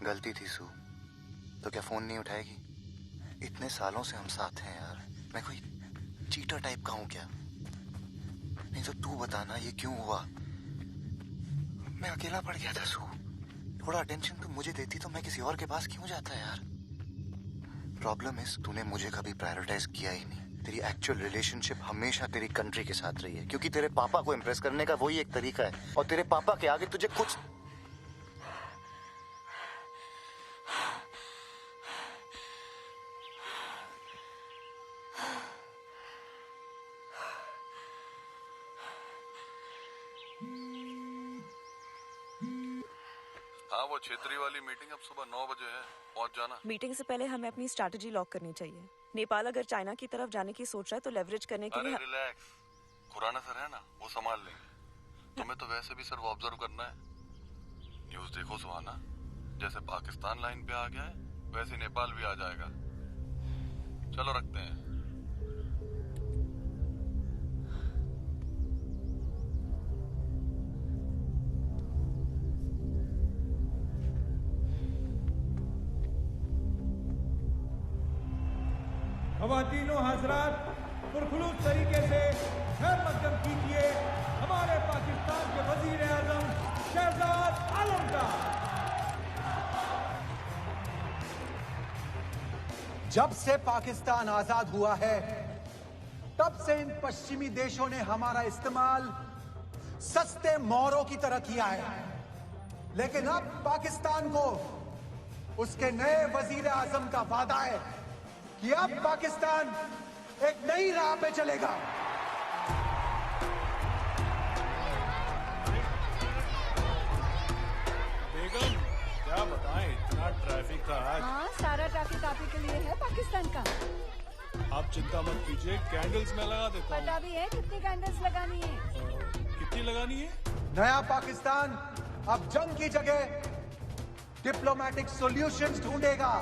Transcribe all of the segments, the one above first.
गलती थी सू, तो क्या फोन नहीं उठाएगी? इतने सालों से हम साथ हैं यार, मैं कोई चीटर टाइप का हूं क्या? नहीं तो तू बताना ये क्यों हुआ? मैं अकेला पड़ गया था सू। थोड़ा अटेंशन तो मुझे देती तो मैं किसी और के पास क्यों जाता यार? प्रॉब्लम इज तूने मुझे कभी प्रायोरिटाइज किया ही नहीं। तेरी एक्चुअल रिलेशनशिप हमेशा तेरी कंट्री के साथ रही है, क्योंकि तेरे पापा को इम्प्रेस करने का वही एक तरीका है, और तेरे पापा के आगे तुझे कुछ हाँ, वो क्षेत्रीय वाली मीटिंग अब सुबह 9 बजे है, पहुंच जाना। मीटिंग से पहले हमें अपनी स्ट्रैटेजी लॉक करनी चाहिए। नेपाल अगर चाइना की तरफ जाने की सोच रहा है तो लेवरेज करने के लिए। अरे रिलैक्स, खुराना सर है ना, वो संभाल लेंगे। तुम्हें तो वैसे भी सिर्फ ऑब्जर्व करना है। न्यूज देखो सुहाना, जैसे पाकिस्तान लाइन पे आ गया है वैसे नेपाल भी आ जाएगा। चलो रखते हैं। ख़वातीनो हज़रात, पुरखुलूस तरीके से खैर मकदम कीजिए हमारे पाकिस्तान के वजीर आज़म शहजाद आलम का। जब से पाकिस्तान आजाद हुआ है तब से इन पश्चिमी देशों ने हमारा इस्तेमाल सस्ते मोरों की तरह किया है, लेकिन अब पाकिस्तान को उसके नए वजीर आजम का वादा है कि अब पाकिस्तान एक नई राह पे चलेगा। बेगम क्या बताएं, इतना ट्रैफिक का आज। हाँ, सारा ट्रैफिक आप ही के लिए है पाकिस्तान का। आप चिंता मत कीजिए, कैंडल्स मैं लगा देता हूँ। पता भी है कितनी कैंडल्स लगानी है। कितनी लगानी है? नया पाकिस्तान अब जंग की जगह डिप्लोमेटिक सॉल्यूशंस ढूंढेगा।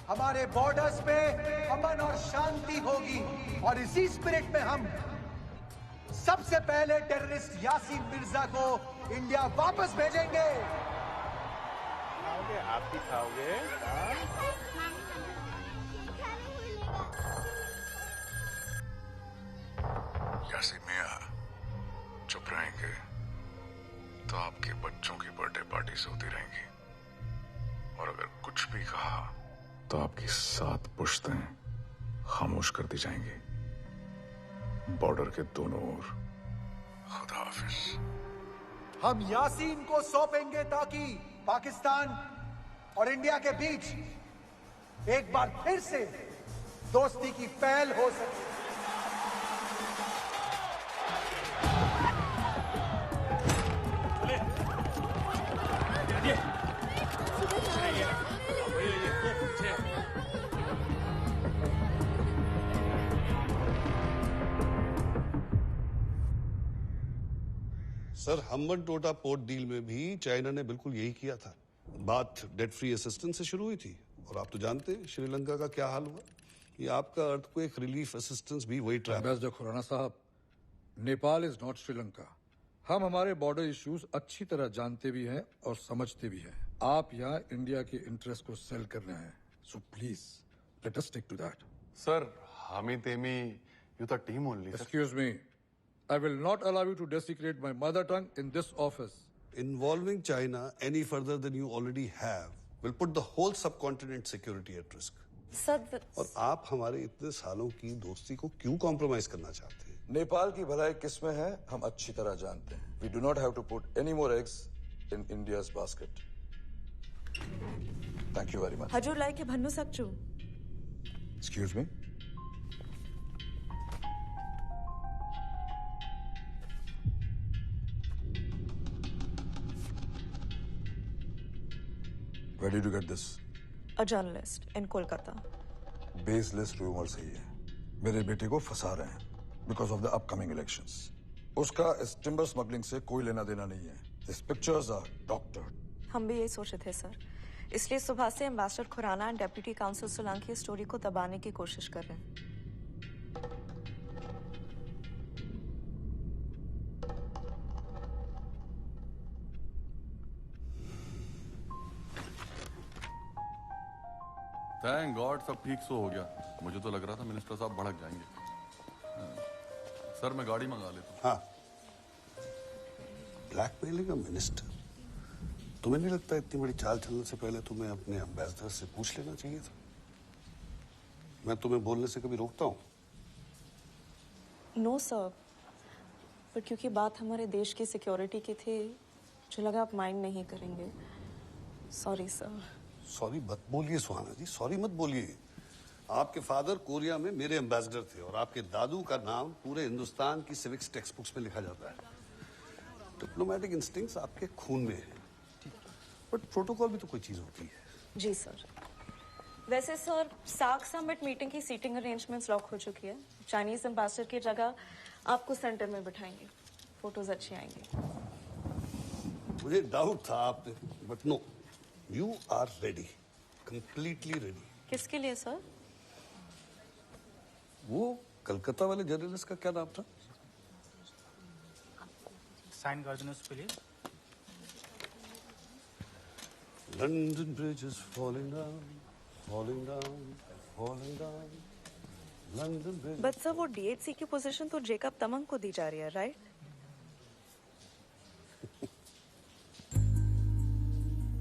हमारे बॉर्डर्स पे अमन और शांति होगी, और इसी स्पिरिट में हम सबसे पहले टेररिस्ट यासीन मिर्जा को इंडिया वापस भेजेंगे। खाओगे? आप भी खाओगे? यासीन मियां, चुप रहेंगे तो आपके बच्चों की बर्थडे पार्टीज होती रहेंगी, और अगर कुछ भी कहा तो आपकी 7 पुश्तें खामोश कर दी जाएंगी। बॉर्डर के दोनों ओर। खुदा हाफिज। हम यासीन को सौंपेंगे ताकि पाकिस्तान और इंडिया के बीच एक बार फिर से दोस्ती की पहल हो सके। सर, हम्बन टोटा पोर्ट डील में भी चाइना ने बिल्कुल यही किया था। बात डेट फ्री असिस्टेंस से शुरू हुई थी, और आप तो जानते हैं श्रीलंका का क्या हाल हुआ। ये आपका अर्थक्वेक रिलीफ असिस्टेंस भी वही ट्रैप। एम्बेसडर खुराना साहब, नेपाल इज नॉट श्रीलंका। हम हमारे बॉर्डर इश्यूज अच्छी तरह जानते भी हैं और समझते भी हैं। आप यहाँ इंडिया के इंटरेस्ट को सेल कर रहे हैं, so please let us stick to that. Sir, हामी तेमी you the team only. Excuse me, I will not allow you to desecrate my mother tongue in this office. Involving China any further than you already have will put the whole subcontinent security at risk. Sir, और आप हमारे इतने सालों की दोस्ती को क्यों compromise करना चाहते हैं? नेपाल की भलाई किस में है हम अच्छी तरह जानते हैं। We do not have to put any more eggs in India's basket. Thank you very much. हजूर लाई के भन्नु सक्छु। Excuse me? Where did you get this? A journalist in Kolkata. Baseless rumors है ये। मेरे बेटे को फंसा रहे हैं because of the upcoming elections. उसका इस टिम्बर स्मगलिंग से कोई लेना देना नहीं है। These pictures are doctored. हम भी यही सोचे थे सर, इसलिए सुबह से ambassador Khurana and deputy council Solanki इस स्टोरी को दबाने की कोशिश कर रहे हैं। थैंक गॉड सब ठीक सो हो गया। मुझे तो लग रहा था मिनिस्टर साहब भड़क जाएंगे। सर मैं गाड़ी मंगा लेता हूँ। हाँ, ब्लैकमेलिंग का मिनिस्टर, तुम्हें नहीं लगता इतनी बड़ी चाल चलने से पहले तुम्हें अपने एम्बेसडर से पूछ लेना चाहिए था? मैं तुम्हें बोलने से कभी रोकता हूँ? नो सर, पर क्योंकि बात हमारे देश की सिक्योरिटी की थी, मुझे लगा आप माइंड नहीं करेंगे। Sorry sir. सॉरी मत बोलिए सुहाना जी, सॉरी मत बोलिए। आपके फादर कोरिया में मेरे एम्बेसडर थे और आपके दादू का नाम पूरे हिंदुस्तान की सिविक्स टेक्स्ट बुक्स में लिखा जाता है। डिप्लोमेटिक इंस्टिंक्ट्स आपके खून में है, बट प्रोटोकॉल भी तो कोई चीज होती है। जी सर। वैसे सर, सार्क समिट मीटिंग की सीटिंग अरेंजमेंट्स लॉक हो चुकी है। चाइनीज एम्बेसडर की जगह आपको सेंटर में बिठाएंगे, फोटोज अच्छी आएंगी। मुझे डाउट था आप, but no, you are ready, completely ready. किसके लिए सर? वो कलकत्ता वाले जर्नलिस्ट का क्या नाम था? साइन कर देना उस पे लिए। London Bridge is falling down, falling down, falling down. London Bridge. But sir वो डीएचसी की पोजीशन तो जेकब तमंग को दी जा रही है, right?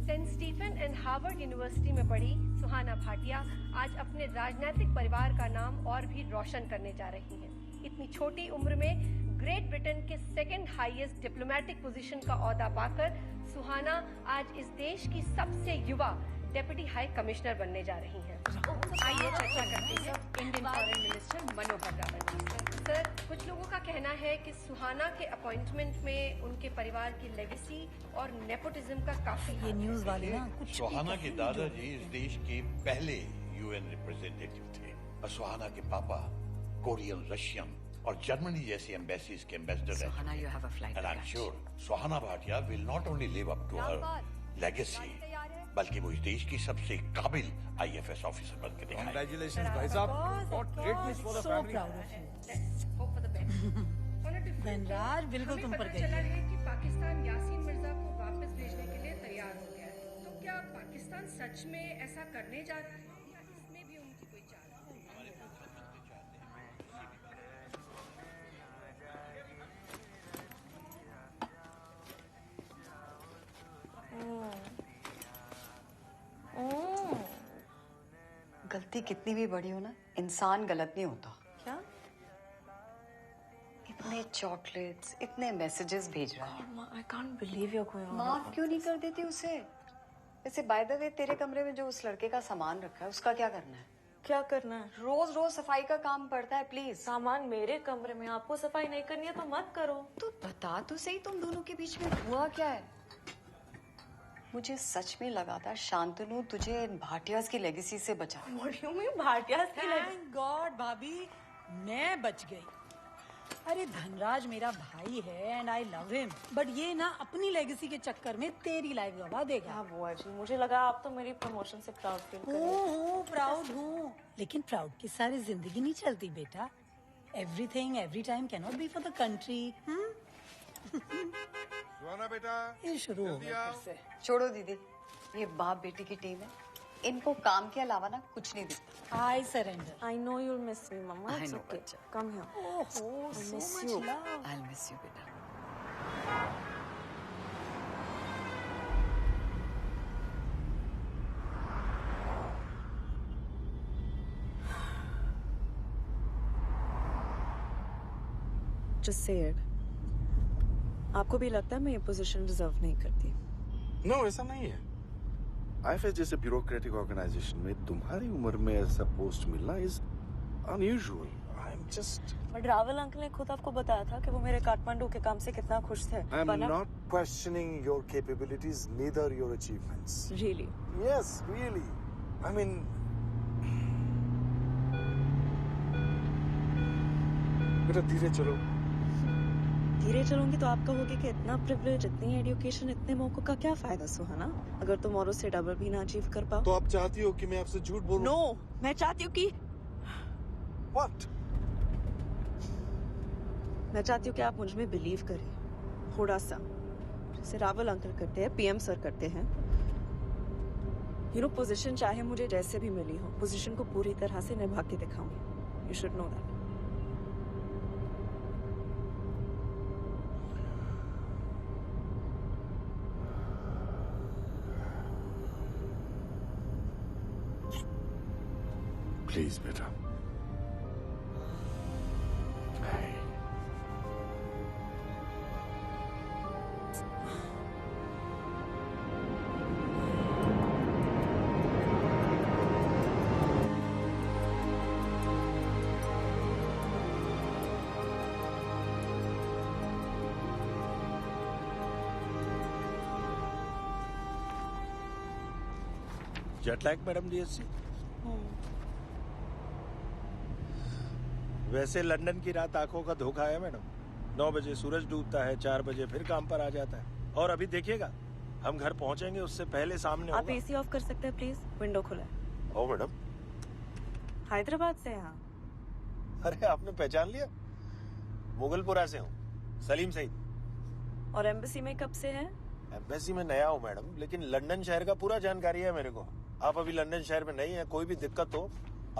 Saint Stephen and Harvard University में पढ़ी सुहाना भाटिया आज अपने राजनीतिक परिवार का नाम और भी रोशन करने जा रही हैं। इतनी छोटी उम्र में ग्रेट ब्रिटेन के सेकंड हाईएस्ट डिप्लोमेटिक पोजीशन का ओहदा पाकर सुहाना आज इस देश की सबसे युवा डेप्यूटी हाई कमिश्नर बनने जा रही हैं। आइए चर्चा करते हैं इंडियन फॉरेन मिनिस्टर मनोहर रावत जी से। सर, कुछ लोगों का कहना है कि सुहाना के अपॉइंटमेंट में उनके परिवार की लेगेसी और नेपोटिज्म का काफी ये न्यूज़ वाले ना कुछ सुहाना के दादाजी इस देश के पहले यूएन रिप्रेजेंटेटिव थे और सुहाना के पापा कोरियन, रशियन और जर्मनी जैसी एम्बेसीज के एम्बेसडर रहे। And I am sure Suhana Bhatia will not only live up to her legacy, बल्कि वो इस देश की सबसे काबिल आईएफएस ऑफिसर बन के दिखाएंगे। Congratulations भाई साहब, what great news for the family. Let's hope for the best. Dhanraj बिल्कुल तुम पर गई चला है कि पाकिस्तान यासीन मिर्जा को वापस भेजने के लिए तैयार हो गया है। तो क्या पाकिस्तान सच में ऐसा करने जा रहा है या इसमें भी उनकी कोई चाल है? गलती कितनी भी बड़ी हो ना, इंसान गलत नहीं होता। क्या? इतने चॉकलेट्स, इतने मैसेजेस भेज रहा है। I can't believe you're going on. माफ क्यों नहीं कर देती उसे? वैसे बाय द वे, तेरे कमरे में जो उस लड़के का सामान रखा है उसका क्या करना है? क्या करना है? रोज रोज सफाई का काम पड़ता है। प्लीज, सामान मेरे कमरे में, आपको सफाई नहीं करनी है तो मत करो। तो बता तो सही, तुम दोनों के बीच में हुआ क्या है? मुझे सच में लगा था शांतनु तुझे भाटियाज की लेगेसी से बचा। What do you mean, Bhatia's की लेगेसी? थैंक गॉड भाभी, मैं बच गई। अरे धनराज मेरा भाई है and I love him, but ये ना अपनी लेगेसी के चक्कर में तेरी लाइफ गवा देगा। क्या बुआ जी, मुझे लगा आप तो मेरी प्रमोशन से प्राउड फील कर रहे हैं। हूँ प्राउड हूँ, लेकिन प्राउड की सारी जिंदगी नहीं चलती बेटा। Everything every time can not be for the country. Suhana बेटा, ये शुरू हो गया फिर से। छोड़ो दीदी, ये बाप बेटी की टीम है, इनको काम के अलावा ना कुछ नहीं दिखता। I surrender. I know you'll miss me, Mama. I It's know, okay. बच्चा। Come here. ओहो, I so miss much you. love. I'll miss you बेटा। Just say it. आपको भी लगता है मैं ये पोजीशन डिजर्व नहीं करती? नो, ऐसा नहीं है। आईएफएस जैसे ब्यूरोक्रेटिक ऑर्गेनाइजेशन में तुम्हारी उम्र में ऐसा पोस्ट मिलना is unusual. I am just, but Rawal uncle ने खुद आपको बताया था कि वो मेरे काठमांडू के काम से कितना खुश थे। I am not questioning your capabilities, neither your achievements. Really? Yes, really. I mean, बेटा धीरे चलो। धीरे चलूंगी तो आप कहोगे कि इतना प्रिविलेज, इतनी एजुकेशन, इतने मौकों का क्या फायदा सुहाना, अगर तुम औरों से डबल भी ना अचीव कर पाओ? तो आप चाहती हो कि मैं आपसे झूठ बोलूं? नो, मैं चाहती हूँ कि व्हाट? मैं चाहती हूँ कि आप मुझ में बिलीव करें, थोड़ा सा, जैसे रावल अंकल करते हैं, पीएम सर करते हैं। पोजीशन चाहे मुझे जैसे भी मिली हो, पोजीशन को पूरी तरह से निभा के दिखाऊंगी। You should know that. Please बेटा। Jet lag madam DSC? वैसे लंदन की रात आंखों का धोखा है मैडम। 9 बजे सूरज डूबता है, 4 बजे फिर काम पर आ जाता है। और अभी देखिएगा, हम घर पहुंचेंगे उससे पहले सामने आप एसी ऑफ कर सकते हैं प्लीज? विंडो खुला है। ओ मैडम। हैदराबाद से यहाँ? अरे आपने पहचान लिया? मुगलपुरा से हूँ, सलीम सईद। और एम्बेसी में कब से हैं? एम्बेसी में नया हूँ मैडम, लेकिन लंदन शहर का पूरा जानकारी है मेरे को। आप अभी लंदन शहर में नहीं है, कोई भी दिक्कत हो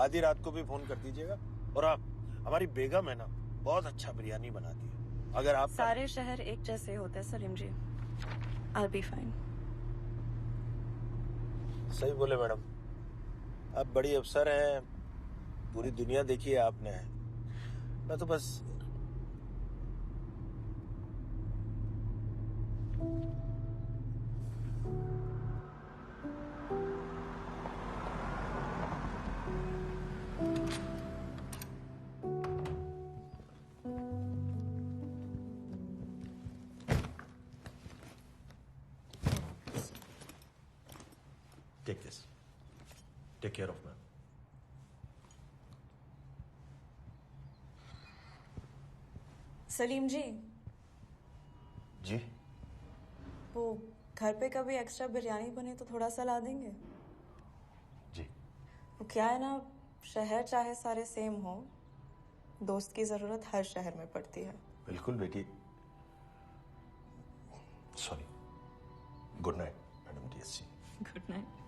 आधी रात को भी फोन कर दीजिएगा। और आप, हमारी बेगम है ना, बहुत अच्छा बिरयानी बनाती है। अगर आप सारे शहर एक जैसे होते हैं सलीम जी। I'll be fine। सही बोले मैडम, आप बड़ी अफसर हैं, पूरी दुनिया देखी है आपने। मैं तो बस Take this. Take care of ma'am. Salim जी। जी? वो घर पे कभी एक्स्ट्रा बिरयानी बने तो थोड़ा सा ला देंगे? जी। वो क्या है ना, शहर चाहे सारे सेम हो, दोस्त की जरूरत हर शहर में पड़ती है। बिल्कुल बेटी। Sorry. Good night madam DSC. Good night.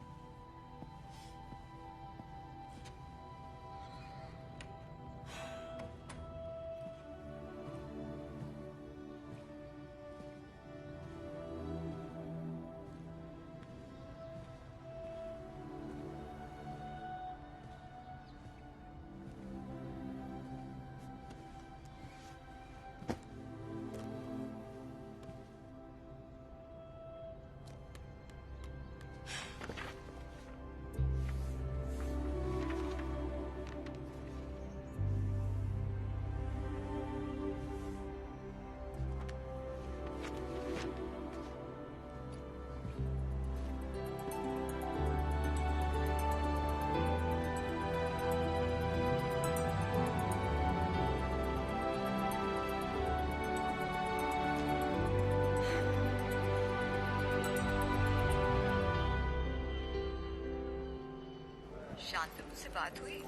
Shantanu से बात हुई?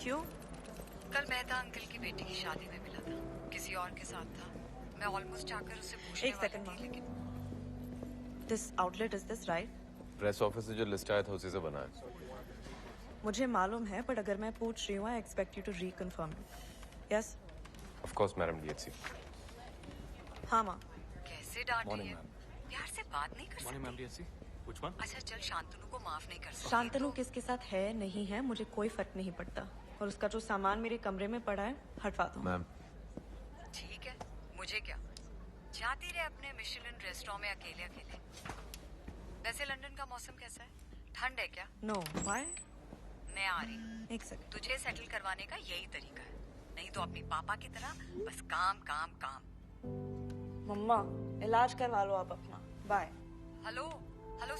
क्यों? कल मेहता अंकल की बेटी की शादी में मिला था, किसी और के साथ था। मैं ऑलमोस्ट जाकर उसे पूछने वाली थी, लेकिन this outlet is this right? Press office से जो लिस्ट आया था उसी से बना है। मुझे मालूम है, पर अगर मैं पूछ रही हूँ, I expect you to reconfirm. Yes? Of course madam DSC. हाँ माँ। कैसे डांटी है? प्यार से बात नहीं कर सकती? Ma'am DSC. Which one? अच्छा चल, शांतनु को माफ नहीं कर सकती। शांतनु किसके साथ है नहीं है मुझे कोई फर्क नहीं पड़ता, और उसका जो सामान मेरे कमरे में पड़ा है हटवा दो। मैम। ठीक है, मुझे क्या, जाती रहे अपने मिशेलिन रेस्टोरेंट में अकेले अकेले। वैसे लंदन का मौसम कैसा है? ठंड है क्या? नो। व्हाई? मैं आ रही। एक सेकंड। तुझे सेटल करवाने का यही तरीका है, नहीं तो अपनी पापा की तरह बस काम काम काम। मम्मा, इलाज करवा लो आप अपना। Bye. Hello hello.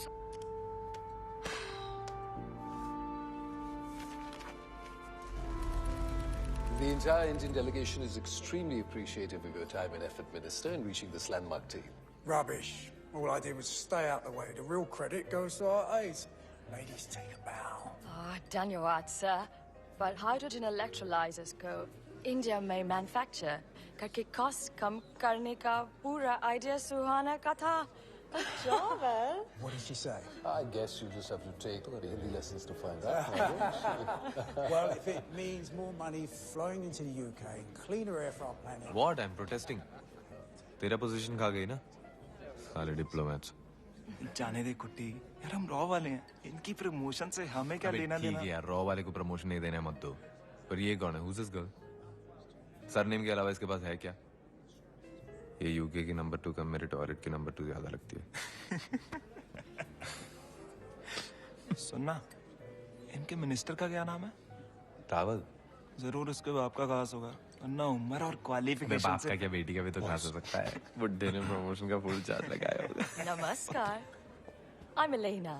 The entire Indian delegation is extremely appreciative of your time and effort, Minister, in reaching this landmark deal. Rubbish. All I did was stay out the way. The real credit goes to our aides. Ladies, take a bow. धन्यवाद sir, but hydrogen electrolyzers को India में manufacture करके cost कम करने का पूरा idea सुहाना का था। Good job, Al. What did she say? I guess you just have to take bloody Hindi lessons to find out. Well, if it means more money flowing into the UK and cleaner air for our planet. What? I'm protesting. तेरा position खा गई ना साले diplomats. जाने दे कुट्टी यार, हम raw वाले हैं, इनकी प्रमोशन से हमें क्या लेना देना। ठीक है यार, रॉ वाले को प्रमोशन नहीं देने मत दो, पर ये कौन है? Who's this girl? सरनेम के अलावा इसके पास है क्या? ये यूके की नंबर 2 कम मेरे टॉयलेट की नंबर 2 ज्यादा लगती है। सुनना, इनके मिनिस्टर का क्या नाम है? रावल। जरूर उसके बाप का खास होगा, वरना उम्र और क्वालिफिकेशन बाप का क्या बेटी का भी तो खास हो सकता है। बुड्ढे ने प्रमोशन का फुल चार्ज लगाया होगा। नमस्कार, I'm Elena.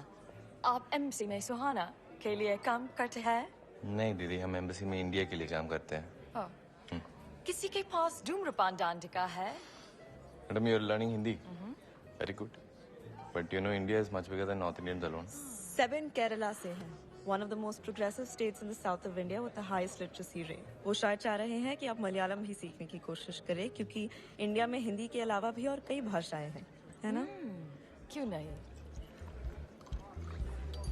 आप एम्बेसी में सुहाना के लिए काम करते हैं? नहीं दीदी, हम एम्बेसी में इंडिया के लिए काम करते हैं। किसी के पास धूम्रपान डांडिका है? Madam, you are learning Hindi? Very good, but you know India is much bigger than north Indians alone. 7 Kerala से हैं, one of the most progressive states in the south of India with the highest literacy rate. वो शायद चाह रहे हैं कि आप मलयालम भी सीखने की कोशिश करें, क्योंकि इंडिया में हिंदी के अलावा भी और कई भाषाएं हैं, है ना? क्यों नहीं?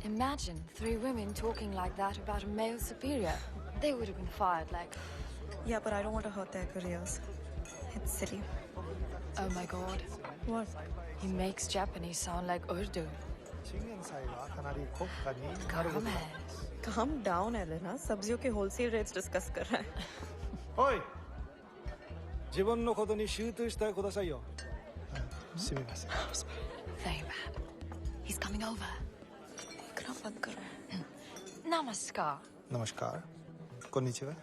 Imagine 3 women talking like that about a male superior. They would have been fired like. Yeah, but I don't want to hurt their careers. It's silly. Oh my God. What? He makes Japanese sound like Urdu. Calm down, Elena. सब्जियों के wholesale rates discuss कर रहा है. おい、自分のことに集中してくださいよ。すみません。 Very bad. He's coming over. देखना बंद करो. नमस्कार. नमस्कार. कोनिचिवा.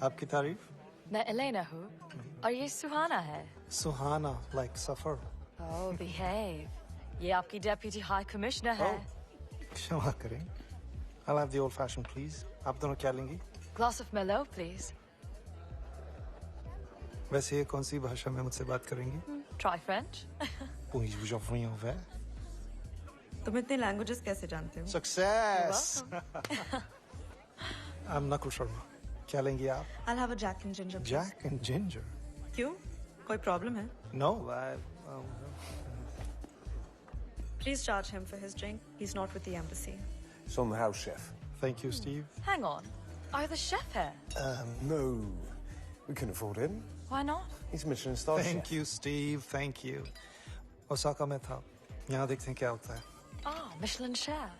आपकी तारीफ? मैं एलेना हूँ और ये सुहाना है. सुहाना, like सफर. Oh, behave. ये आपकी डेप्यूटी हाई कमिश्नर है. क्षमा करें. I'll have the old fashioned, please. आप दोनों क्या लेंगी? Glass of Merlot, please. वैसे ये कौन सी भाषा में मुझसे बात करेंगी? Try French. Puis-je vous offrir un verre? तुम इतने languages कैसे जानते हो? Success. I'm Nakul Sharma. क्या लेंगी आप? I'll have a Jack and Ginger. Please. Jack and Ginger. क्यों? कोई problem है? No, Please charge him for his drink. He's not with the embassy. It's on the house, chef. Thank you, Steve. Hang on. Are you the chef here? No. We can afford him. Why not? He's Michelin star chef. Thank you, Steve. Thank you. Osaka में था. यहाँ देखते हैं क्या होता है. Ah, Michelin chef.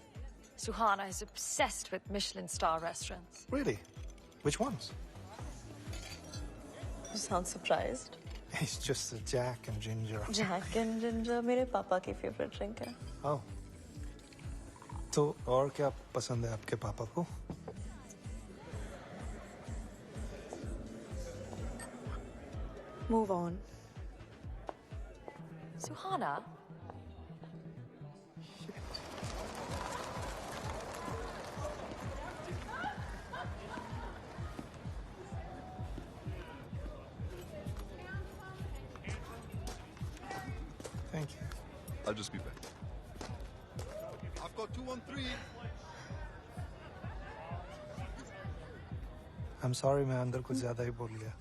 Suhana is obsessed with Michelin star restaurants. Really? Which ones? You sound surprised. It's just a Jack and Ginger. Jack and Ginger मेरे पापा की favorite drink है. Oh. तो और क्या पसंद है आपके पापा को? Move on. Suhana? Thank you. I'll just be back. I've got 213. I'm sorry, मैं अंदर कुछ ज्यादा ही बोल गया.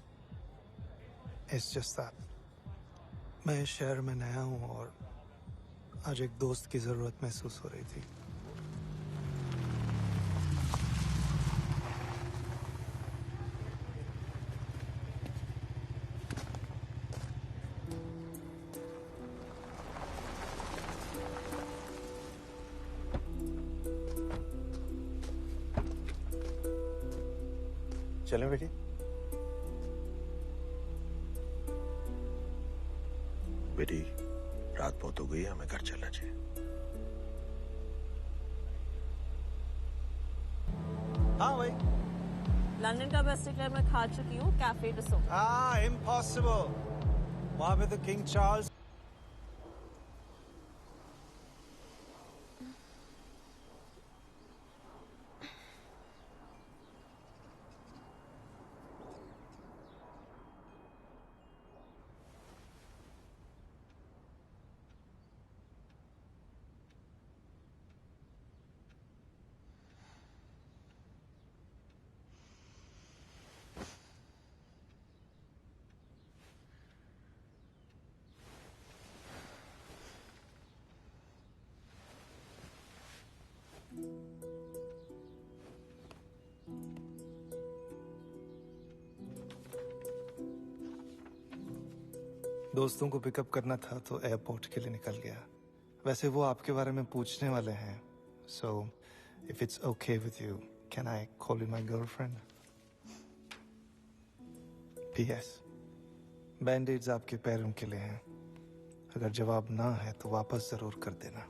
It's just that मैं इस शहर में नया हूँ और आज एक दोस्त की जरूरत महसूस हो रही थी. चलें बेटी? बेटी, रात बहुत हो गई है, हमें घर चलना चाहिए. हाँ भाई. लंदन का बेस्ट क्लब में खा चुकी हूँ, कैफे डिसो. Impossible. वहाँ पे तो किंग चार्ल्स. दोस्तों को पिकअप करना था तो एयरपोर्ट के लिए निकल गया। वैसे वो आपके बारे में पूछने वाले हैं, so if it's okay with you, can I call you my girlfriend? P.S. बैंडेड्स आपके पैरों के लिए हैं। अगर जवाब ना है तो वापस जरूर कर देना,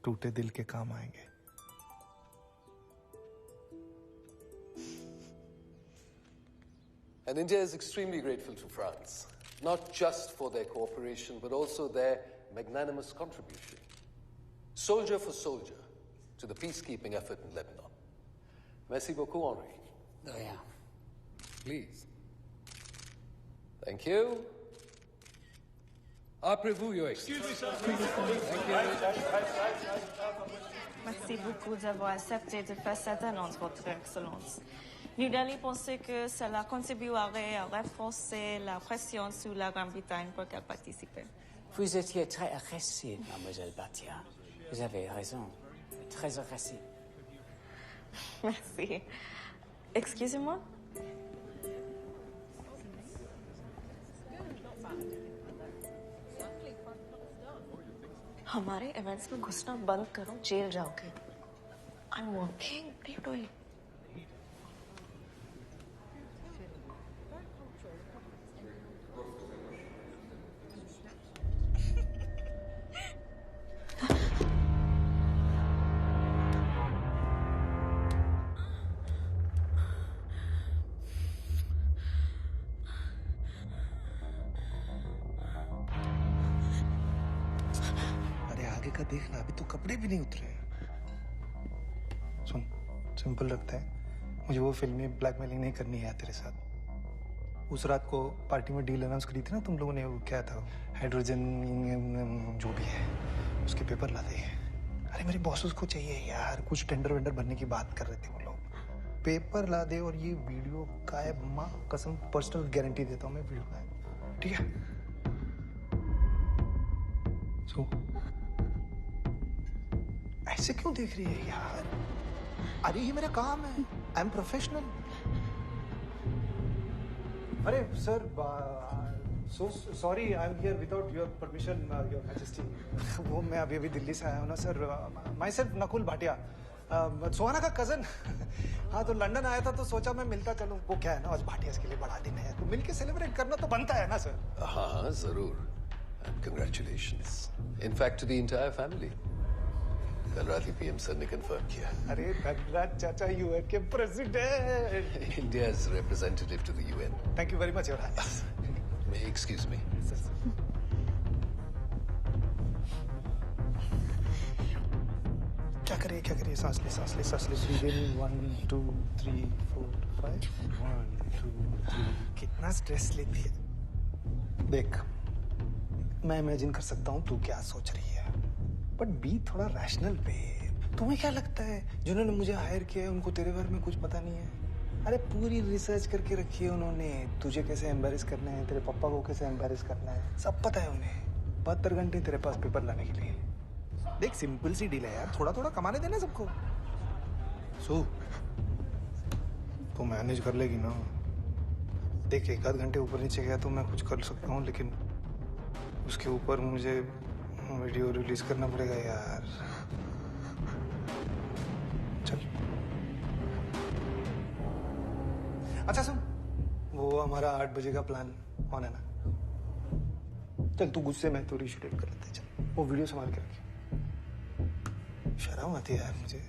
टूटे दिल के काम आएंगे। And India is extremely grateful to France, not just for their cooperation, but also their magnanimous contribution. Soldier for soldier, to the peacekeeping effort in Lebanon. Merci beaucoup, Henri. De rien. Please. Thank you. Approvez-vous, Your Excellency. Thank you. Merci beaucoup d'avoir accepté de faire cette annonce, Votre Excellence. New Delhi pensait que cela contribuerait à renforcer la pression sur la Grande-Bretagne pour qu'elle participe. Vous étiez très agressive, mademoiselle Bhatia. Vous avez raison. Très agressive. Merci. Excusez-moi. हमारे events में घुसना बंद करो, jail जाओगे। I'm working. What are you doing? देखना, अभी तो कपड़े भी नहीं उतरे। सुन, सिंपल रखता है, मुझे वो फिल्मी ब्लैकमेलिंग नहीं करनी है तेरे साथ। उस रात को पार्टी में डील अनाउंस करी थी ना तुम लोगों ने, वो क्या था, हाइड्रोजन जो भी है, उसके पेपर ला दे। अरे मेरे बॉसेस को चाहिए यार, कुछ टेंडर वेंडर बनने की बात कर रहे थे वो लोग। पेपर ला दे और ये वीडियो का है, माँ कसम पर्सनल गारंटी देता हूँ मैं वीडियो का, ठीक है? ऐसे क्यों देख रही है यार? अरे ये मेरा काम है, आई एम प्रोफेशनल। अरे sir, so sorry, I am here without your permission, your majesty. वो मैं अभी दिल्ली से आया हूँ ना sir. Myself Nakul Bhatia, Suhana का कजन। हाँ, तो लंदन आया था तो सोचा मैं मिलता चलूँ। वो क्या है ना, आज भाटिया के लिए बड़ा दिन है, तो मिलके सेलिब्रेट करना तो बनता है ना सर। हाँ, जरूर। And congratulations. In fact, to the entire family. कल रात ही पीएम सर ने कंफर्म किया। अरे धनराज चाचा यूएन के president. India's representative to the UN. Thank you very much, Your Highness. May excuse me. क्या करिए? सांस ले। Breathe 1 2 3 4 5 1 2 3। कितना स्ट्रेस लेती है। देख, मैं इमेजिन कर सकता हूँ तू क्या सोच रही है, बट बी थोड़ा रैशनल पे। तुम्हें क्या लगता है जिन्होंने मुझे हायर किया है उनको तेरे बारे में कुछ पता नहीं है? अरे पूरी रिसर्च करके रखी है उन्होंने, तुझे कैसे एम्बेरस करना है, तेरे पापा को कैसे एम्बेरस करना है, सब पता है उन्हें। 72 घंटे तेरे पास पेपर लाने के लिए। देख, सिंपल सी डील है यार, थोड़ा थोड़ा कमाने देना सबको। सो तो मैनेज कर लेगी ना? देख, 1 घंटे ऊपर नीचे गया तो मैं कुछ कर सकता हूँ, लेकिन उसके ऊपर मुझे वीडियो रिलीज करना पड़ेगा यार। चल, अच्छा सुन, वो हमारा 8 बजे का प्लान ऑन है ना? चल तू गुस्से में तो रीशेड्यूल कर लेते। चल, वो वीडियो संभाल के रखिए। शर्म आती है यार मुझे।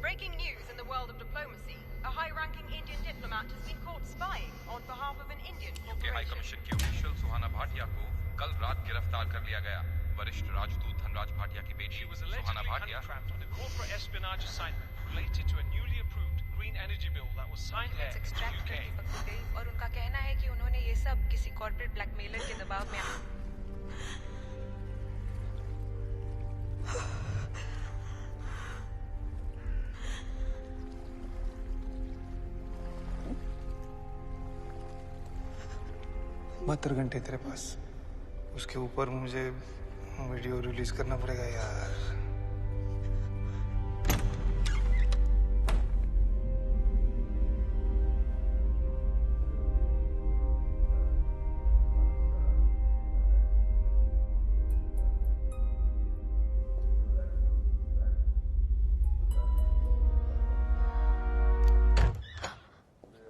Breaking news in the world of diplomacy. A high-ranking Indian diplomat has been caught spying on behalf of an Indian corporation. High commission की ऑफिशियल सुहाना भाटिया को कल रात गिरफ्तार कर लिया गया। वरिष्ठ राजदूत धनराज भाटिया की बेटी सुहाना Bhatia on a corporate espionage assignment related to a newly approved green energy bill that was signed here in the UK. और उनका कहना है कि उन्होंने सस्पेक्टेड ब्लैकमेलर के दबाव में बहत्तर घंटे तेरे पास, उसके ऊपर मुझे वीडियो रिलीज करना पड़ेगा यार।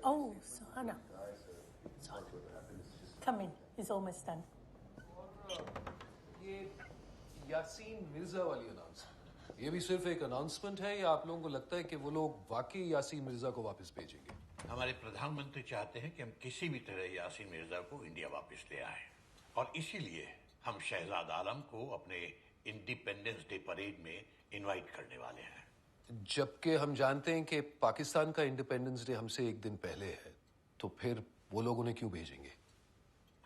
Oh, Suhana. Come in. It's almost done. ये यासीन मिर्जा वाली अनाउंसमेंट, ये भी सिर्फ एक अनाउंसमेंट है या आप लोगों को लगता है कि वो लोग वाकई यासीन मिर्जा को वापस भेजेंगे? हमारे प्रधानमंत्री चाहते हैं कि हम किसी भी तरह यासीन मिर्जा को इंडिया वापस ले आए, और इसीलिए हम शहजाद आलम को अपने इंडिपेंडेंस डे परेड में इनवाइट करने वाले हैं। जबकि हम जानते हैं कि पाकिस्तान का इंडिपेंडेंस डे हमसे एक दिन पहले है, तो फिर वो लोग उन्हें क्यों भेजेंगे?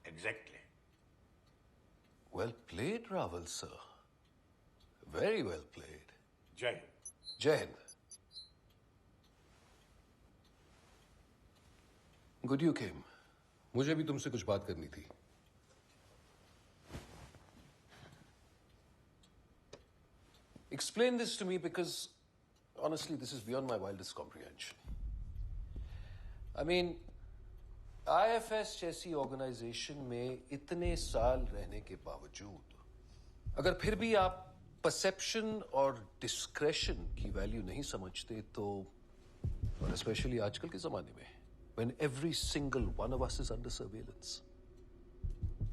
Exactly. Well played, Raval sir. Very well played. जय हिंद। जय हिंद। Good you came. मुझे भी तुमसे कुछ बात करनी थी। Explain this to me because honestly this is beyond my wildest comprehension. I mean, IFS जैसी ऑर्गेनाइजेशन में इतने साल रहने के बावजूद अगर फिर भी आप परसेप्शन और डिस्क्रेशन की वैल्यू नहीं समझते तो, और स्पेशली आजकल के जमाने में when every single one of us is under surveillance,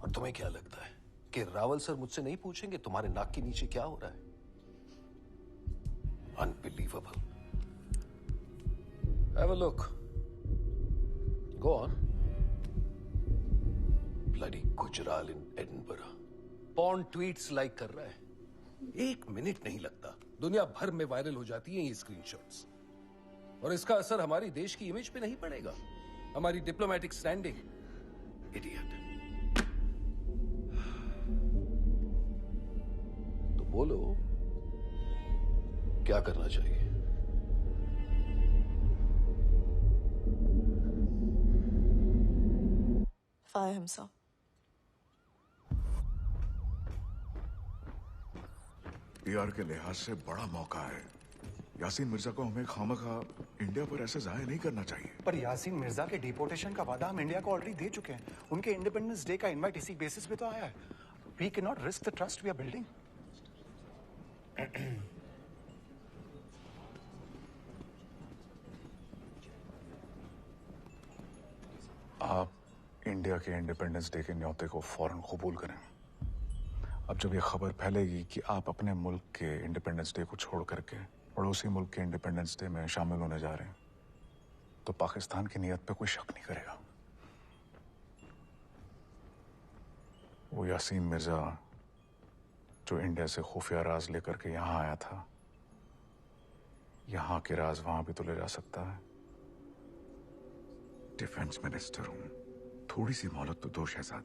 और तुम्हें क्या लगता है कि रावल सर मुझसे नहीं पूछेंगे तुम्हारे नाक के नीचे क्या हो रहा है? Unbelievable. Have a look. Go on. Bloody Gujral in Edinburgh. Porn tweets like कर रहा है। 1 मिनट नहीं लगता, दुनिया भर में वायरल हो जाती हैं ये स्क्रीनशॉट्स, और इसका असर हमारी देश की इमेज पे नहीं पड़ेगा, हमारी डिप्लोमेटिक स्टैंडिंग। इडियट। तो बोलो क्या करना चाहिए? Fire him, sir. पीआर के लिहाज से बड़ा मौका है। यासीन मिर्जा को हमें खामखा इंडिया पर ऐसे जाया नहीं करना चाहिए। पर यासीन मिर्जा के डिपोर्टेशन का वादा हम इंडिया को ऑलरेडी दे चुके हैं। उनके इंडिपेंडेंस डे का इनवाइट इसी बेसिस पे तो आया है। We can not risk the trust we are building. आप इंडिया के इंडिपेंडेंस डे के न्योते को फौरन कबूल करें। अब जब ये खबर फैलेगी कि आप अपने मुल्क के इंडिपेंडेंस डे को छोड़ करके पड़ोसी मुल्क के इंडिपेंडेंस डे में शामिल होने जा रहे हैं, तो पाकिस्तान की नीयत पे कोई शक नहीं करेगा। वो यासीन मिर्जा जो इंडिया से खुफिया राज लेकर के यहां आया था, यहां के राज वहां भी तो ले जा सकता है। डिफेंस मिनिस्टर हूं, थोड़ी सी मोहलत तो दो Shahzad.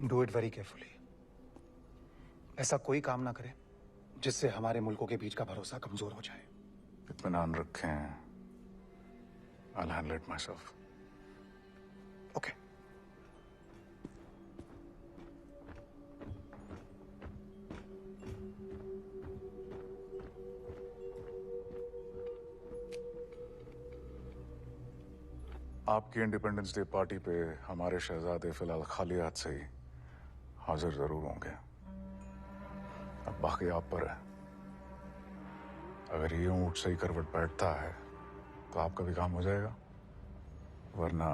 Do it very carefully. ऐसा कोई काम ना करें जिससे हमारे मुल्कों के बीच का भरोसा कमजोर हो जाए। इत्मीनान रखें। I'll handle it myself. Okay. आपकी इंडिपेंडेंस डे पार्टी पे हमारे शहजादे फिलहाल खाली हाथ से ही हाजिर जरूर होंगे। अब बाकी आप पर है। अगर ये ऊंट सही करवट बैठता है तो आपका भी काम हो जाएगा, वरना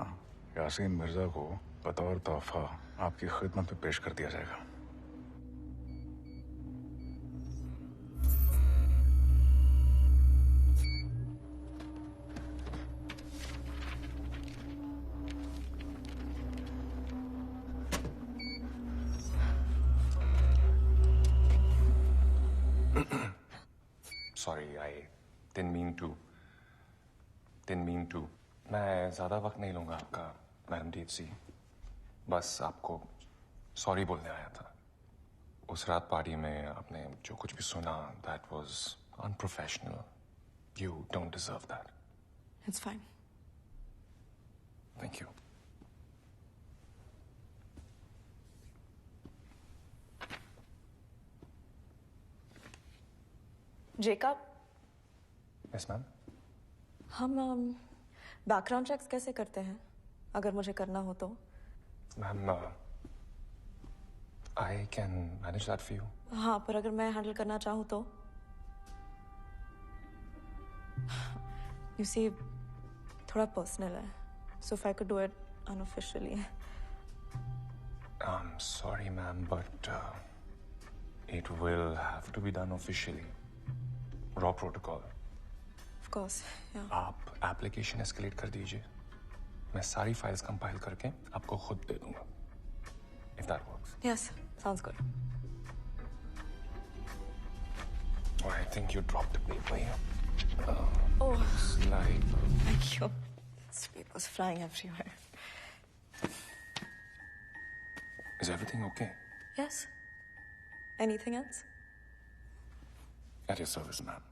यासीन मिर्जा को बतौर तोहफा आपकी खिदमत में पेश कर दिया जाएगा। Sorry, I didn't mean to. Didn't mean to. मैं ज़्यादा वक्त नहीं लूँगा आपका, मैडम दीप्ति। बस आपको सॉरी बोलने आया था। उस रात पार्टी में आपने जो कुछ भी सुना, that was unprofessional. You don't deserve that. It's fine. Thank you. Jacob, Yes, ma'am. हम बैकग्राउंड चेक्स कैसे करते हैं अगर मुझे करना हो तो? Ma'am, I can manage that for you. हाँ, पर अगर मैं हैंडल करना चाहूँ तो? You see, थोड़ा पर्सनल है, so if I could do it unofficially. I'm sorry, ma'am, but it will have to be done officially. Raw protocol. Of course, yeah. आप एप्लीकेशन एस्केलेट कर दीजिए, मैं सारी फाइल्स कंपाइल करके आपको खुद दे दूंगा। If that works. Yes, sounds good. Oh, I think you dropped the paper here. Oh, Slide. thank you. This paper's flying everywhere. Is everything okay? Yes. Anything else? At your service, ma'am.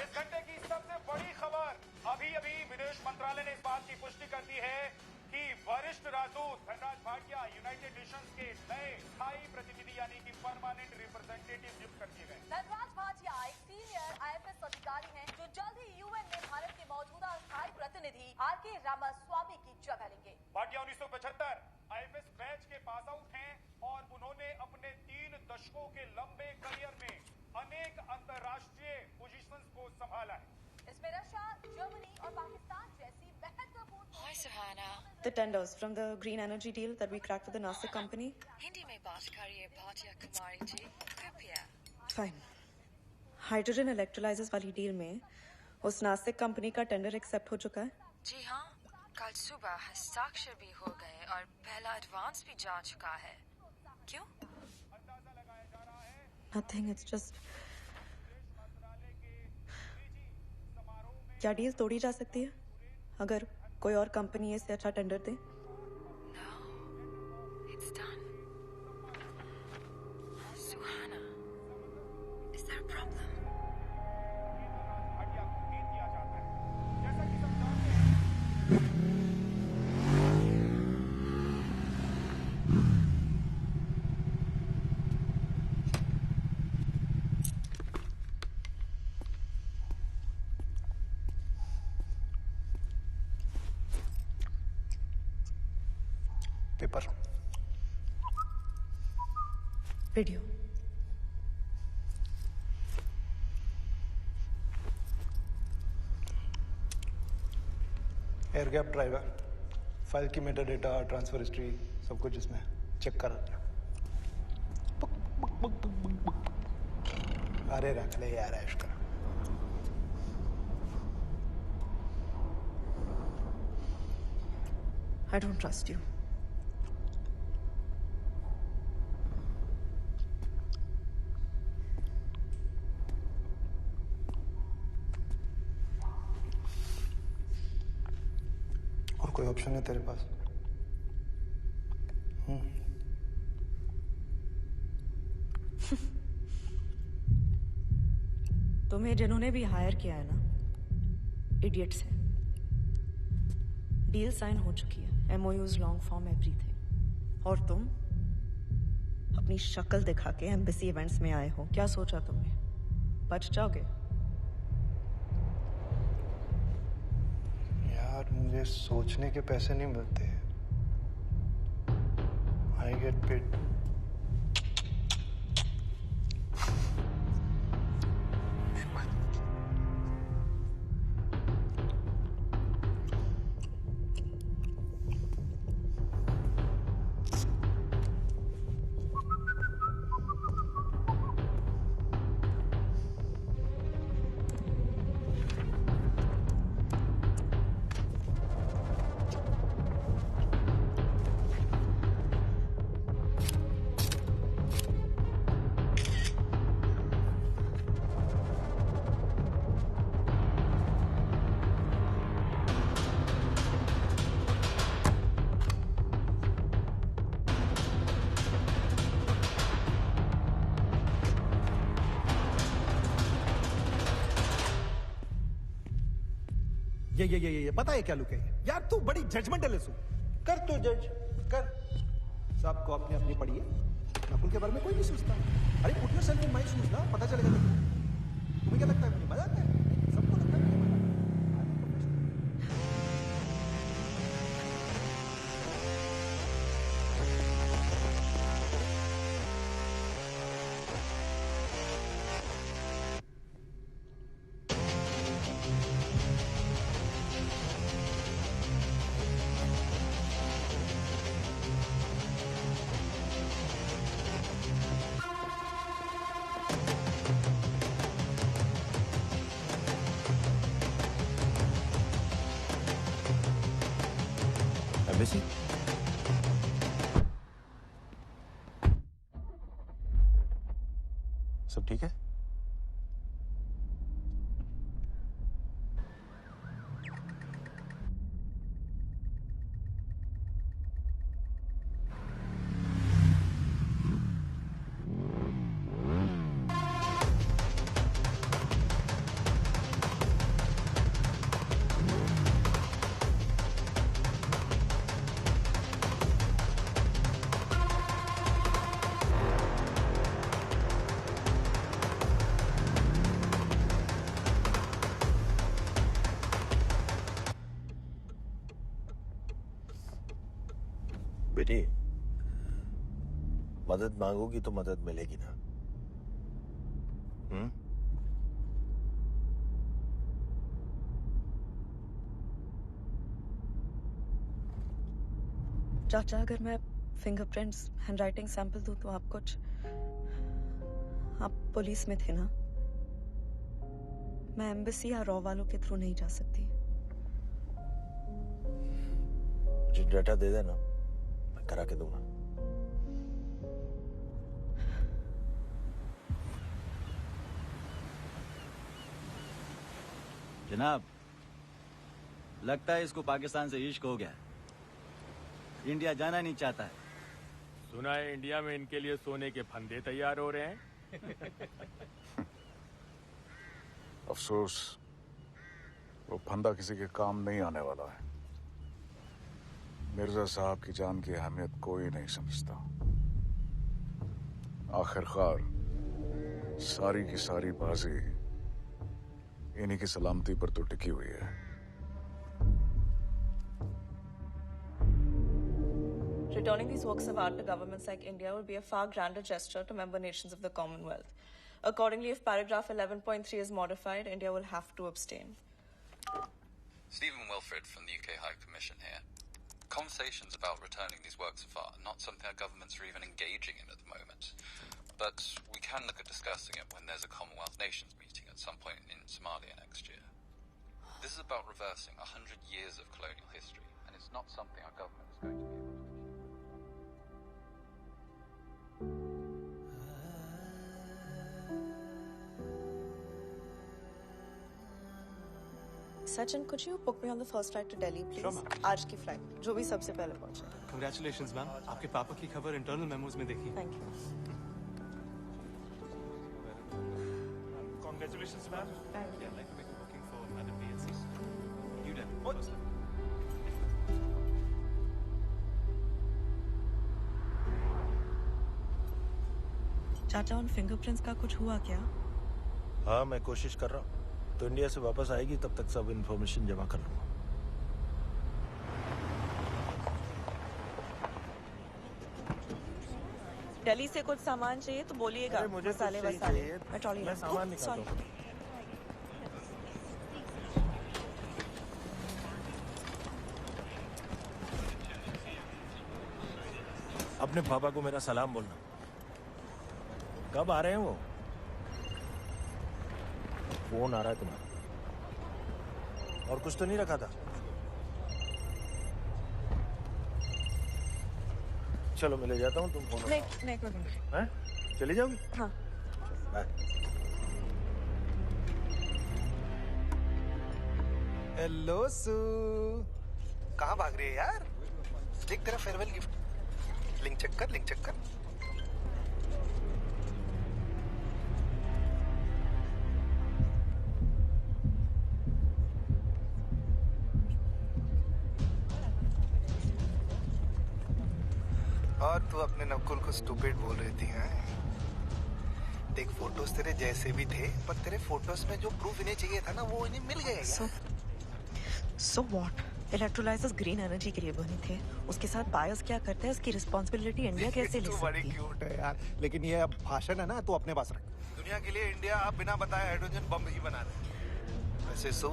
इस घंटे की सबसे बड़ी खबर, अभी-अभी विदेश मंत्रालय ने इस बात की पुष्टि कर दी है कि वरिष्ठ राजदूत धनराज भाटिया यूनाइटेड नेशंस के नए स्थायी प्रतिनिधि यानी कि परमानेंट रिप्रेजेंटेटिव नियुक्त कर दिए गए। धनराज भाटिया एक सीनियर आईएफएस अधिकारी हैं जो जल्द ही यूएन में भारत के मौजूदा स्थायी प्रतिनिधि आर.के. रामास्वामी की जगह लेंगे। भाटिया 1975 आईएफएस बैच के पास आउट हैं और उन्होंने अपने 3 दशकों के लंबे करियर में अनेक अंतर्राष्ट्रीय पोजीशंस को संभाला है। इसमें रशिया, जर्मनी और पाकिस्तान जैसी महत्वपूर्ण। Hi, Suhana. The tenders from the green energy deal that we cracked with the Nasik company? Hindi में बात करिए भाटिया कुमारी जी, कृपया। Fine. हाइड्रोजन इलेक्ट्रोलाइजर्स वाली डील में उस नासिक कंपनी का टेंडर एक्सेप्ट हो चुका है? जी हाँ, कल सुबह हस्ताक्षर भी हो गए और पहला एडवांस भी जा चुका है। क्यों? Nothing, it's just... क्या डील तोड़ी जा सकती है अगर कोई और कंपनी इससे अच्छा tender they? It's done. Suhana, is there a problem? Paper, video, air gap driver, file की मेटा डेटा, ट्रांसफर हिस्ट्री, सब कुछ इसमें चेक कर। अरे रख ले यार ऐश कर। I don't trust you. और कोई ऑप्शन है तेरे पास? तुम्हें जिन्होंने भी हायर किया है ना, इडियट्स हैं। डील साइन हो चुकी है, MOUs, लॉन्ग फॉर्म, एवरीथिंग। और तुम अपनी शक्ल दिखा के एम्बेसी इवेंट्स में आए हो। क्या सोचा तुमने बच जाओगे? यार मुझे सोचने के पैसे नहीं मिलते। I get paid. ये पता है क्या लुक है यार? तू बड़ी जजमेंटल है। सू कर, तू जज कर। सबको अपनी अपनी पड़ी है। नकुल के बारे में कोई नहीं सोचता। अरे put yourself in my shoes ना, पता चलेगा तुमको। तुम्हें क्या लगता है मुझे मजा आता है? सबको लगता है मुझे मजा। सब ठीक है? बेटी, मदद मांगोगी तो मदद मिलेगी ना? चाचा, अगर मैं फिंगरप्रिंट्स, हैंडराइटिंग सैंपल दूं तो आप पुलिस में थे ना? मैं एम्बेसी या रॉ वालों के थ्रू नहीं जा सकती। मुझे डाटा दे देना, मैं करा के दूंगा। जनाब, लगता है इसको पाकिस्तान से इश्क हो गया। इंडिया जाना नहीं चाहता है। सुना है इंडिया में इनके लिए सोने के फंदे तैयार हो रहे हैं। अफसोस, वो फंदा किसी के काम नहीं आने वाला है। मिर्जा साहब की जान की अहमियत कोई नहीं समझता। आखिरकार सारी की सारी बाजी इन्हीं की सलामती पर तो टिकी हुई है। Returning these works of art to governments like India would be a far grander gesture to member nations of the Commonwealth. Accordingly, if paragraph 11.3 is modified, India will have to abstain. Stephen Wilfred from the UK High Commission here. Conversations about returning these works of art are not something our governments are even engaging in at the moment. But we can look at discussing it when there's a Commonwealth Nations meeting at some point in Somalia next year. This is about reversing 100 years of colonial history, and it's not something our government is going to be able to achieve. Sachin, could you book me on the first flight to Delhi, please? Sure, ma'am. आज की flight, जो भी सबसे पहले पहुंचे। Congratulations, ma'am. आपके पापा की खबर इंटरनल मेमोज में देखी। Thank you. Congratulations, ma'am. Thank you. I'd like to make a booking for Madam BSC. You done? चाचा, उन फिंगरप्रिंट्स का कुछ हुआ क्या? हाँ, मैं कोशिश कर रहा हूँ। तो इंडिया से वापस आएगी, तब तक सब इन्फॉर्मेशन जमा कर लूंगा। दिल्ली से कुछ सामान चाहिए तो बोलिएगा। मुझे मसाले कुछ वसाले। चाहिए। मैं ट्रॉली मैं सामान निकालता हूँ। अपने पापा को मेरा सलाम बोलना। कब आ रहे हैं वो? फोन आ रहा है तुम्हारा। और कुछ तो नहीं रखा था? चलो मैं ले जाता हूँ, तुम फोन। नहीं कोई नहीं। हैं? चली जाओगी? हाँ। बाय। हेलो सू, कहाँ भाग रही है यार? देख तेरा फेयरवेल गिफ्ट। लिंक चेक कर, लिंक चेक कर। और तू अपने नकुल को स्टूपिड बोल रही थी, हैं? देख, फोटोज तेरे जैसे भी थे, पर तेरे फोटोज में जो प्रूफ इन्हें चाहिए था ना, वो इन्हें मिल गया। So what? Electrolysers green energy के लिए बने थे। उसके साथ बायस क्या करते हैं, उसकी रिस्पॉन्सिबिलिटी इंडिया कैसे ले सकती है? तू बड़ी क्यूट है यार, लेकिन ये अब भाषण है ना, तू अपने पास रख। दुनिया के लिए इंडिया अब बिना बताए हाइड्रोजन बम ही बना रहे। वैसे सो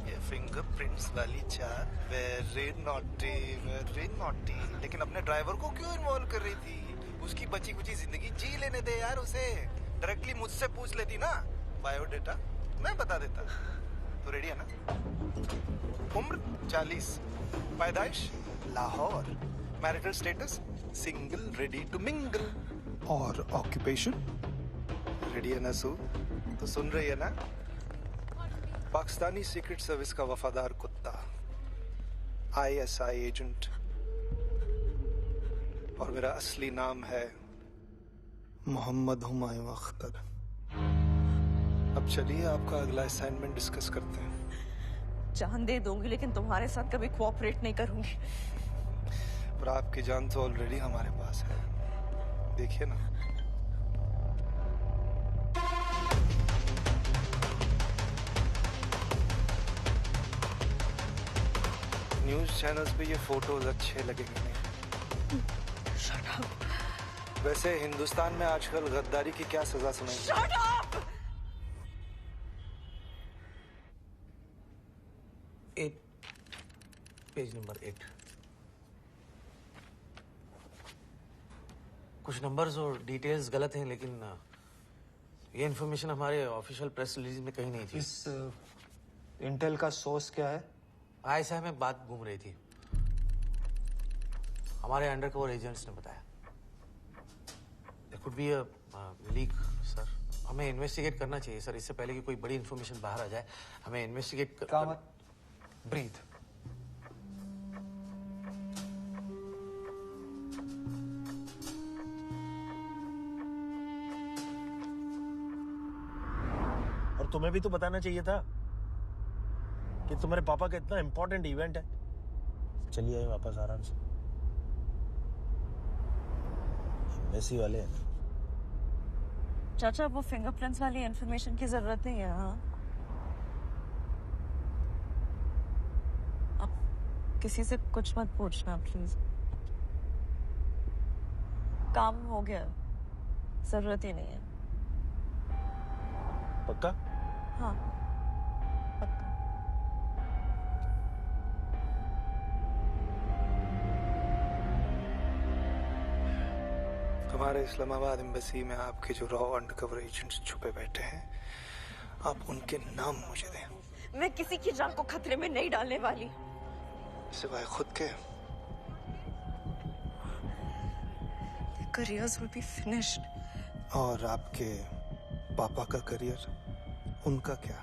ये फिंगरप्रिंट्स वाली चार वेरी नॉटी, लेकिन अपने ड्राइवर को क्यों इन्वॉल्व कर रही थी? उसकी बची कुची जिंदगी जी लेने दे यार उसे। डायरेक्टली मुझसे पूछ लेती ना, बायोडेटा मैं बता देता। तो रेडी है ना? उम्र 40, पैदाइश Lahore, marital status single, ready to mingle, और ऑक्यूपेशन रेडी है ना? सू तो सुन रही है ना? पाकिस्तानी सीक्रेट सर्विस का वफादार कुत्ता, ISI एजेंट, और मेरा असली नाम है मोहम्मद हुमायूं अख्तर। अब चलिए आपका अगला असाइनमेंट डिस्कस करते हैं। जान दे दूंगी, लेकिन तुम्हारे साथ कभी कोऑपरेट नहीं करूंगी। पर आपकी जान तो ऑलरेडी हमारे पास है, देखिए ना। न्यूज चैनल्स पे ये फोटोज अच्छे लगेंगे नहीं। Shut up. वैसे हिंदुस्तान में आजकल गद्दारी की क्या सजा सुनाई? Shut up! 8, page number 8। कुछ नंबर्स और डिटेल्स गलत हैं, लेकिन ये इन्फॉर्मेशन हमारे ऑफिशियल प्रेस रिलीज में कहीं नहीं थी। इस इंटेल का सोर्स क्या है? ISI में बात घूम रही थी, हमारे अंडरकवर एजेंट्स ने बताया। There could be a leak, sir. हमें इन्वेस्टिगेट करना चाहिए सर, इससे पहले कि कोई बड़ी इन्फॉर्मेशन बाहर आ जाए। हमें इन्वेस्टिगेट ब्रीथ। और तुम्हें भी तो बताना चाहिए था कि तुम्हारे पापा का इतना इंपॉर्टेंट इवेंट है। चलिए वापस आराम से। एम्बेसी वाले हैं। चाचा, वो फिंगरप्रिंट्स वाली इंफॉर्मेशन की जरूरत नहीं है। हाँ, आप किसी से कुछ मत पूछना प्लीज। काम हो गया, जरूरत ही नहीं है। पक्का? हाँ, पक्का। हमारे इस्लामाबाद एम्बेसी में आपके जो रॉ अंडरकवर एजेंट्स छुपे बैठे हैं, आप उनके नाम मुझे दें। मैं किसी की जान को खतरे में नहीं डालने वाली, सिवाय खुद के। careers will be finished. और आपके पापा का करियर, उनका क्या?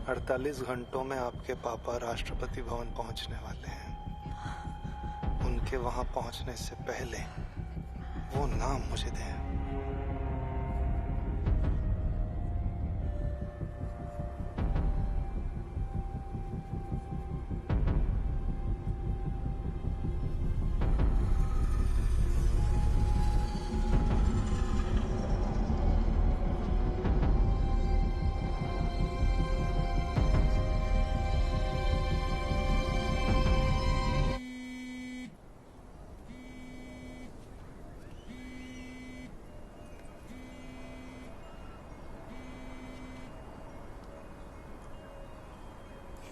48 घंटों में आपके पापा राष्ट्रपति भवन पहुंचने वाले हैं। उनके वहां पहुंचने से पहले वो नाम मुझे दें।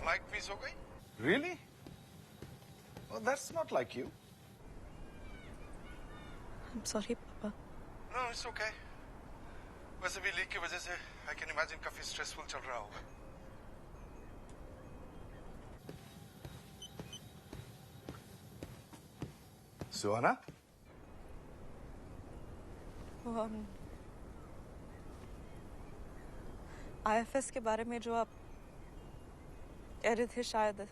Flight fees हो गई? Really? Well, that's not like you. I'm sorry, पापा। No, it's okay. वैसे भी लीक की वजह से I can imagine काफी स्ट्रेसफुल चल रहा होगा। सुहाना? IFS के बारे में जो आप कह रहे थे, शायद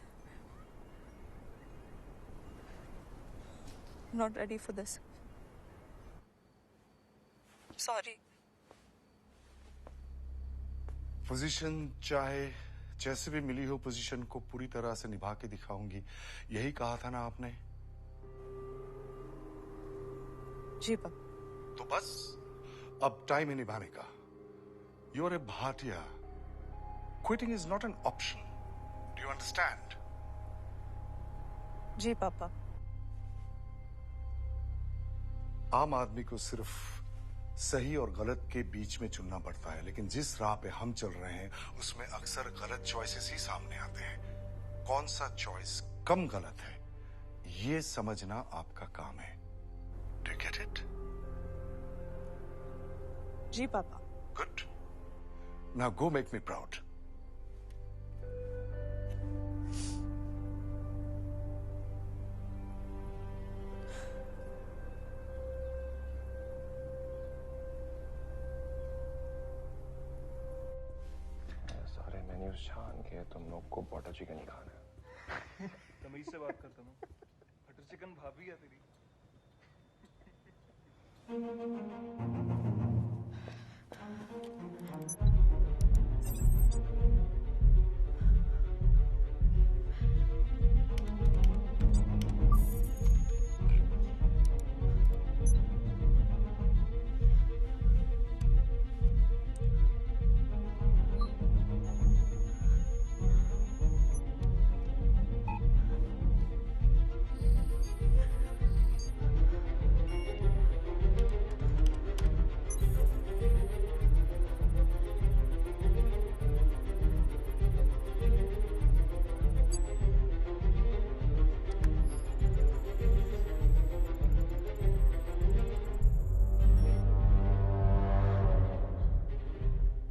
not ready for this. Sorry. Position चाहे जैसे भी मिली हो, पोजीशन को पूरी तरह से निभा के दिखाऊंगी, यही कहा था ना आपने? जी पापा। तो बस अब टाइम है निभाने का। You are a Bhatia. Quitting is not an option. Do you understand? जी पापा। आम आदमी को सिर्फ सही और गलत के बीच में चुनना पड़ता है, लेकिन जिस राह पे हम चल रहे हैं उसमें अक्सर गलत चॉइसेस ही सामने आते हैं। कौन सा चॉइस कम गलत है ये समझना आपका काम है। Do you get it? जी पापा। Good. Now go make me proud. सारे मेन्यूज छान के तुम लोग को बटर चिकन ही खाना है। तमीज से बात करता हूँ। बटर चिकन भाभी है तेरी।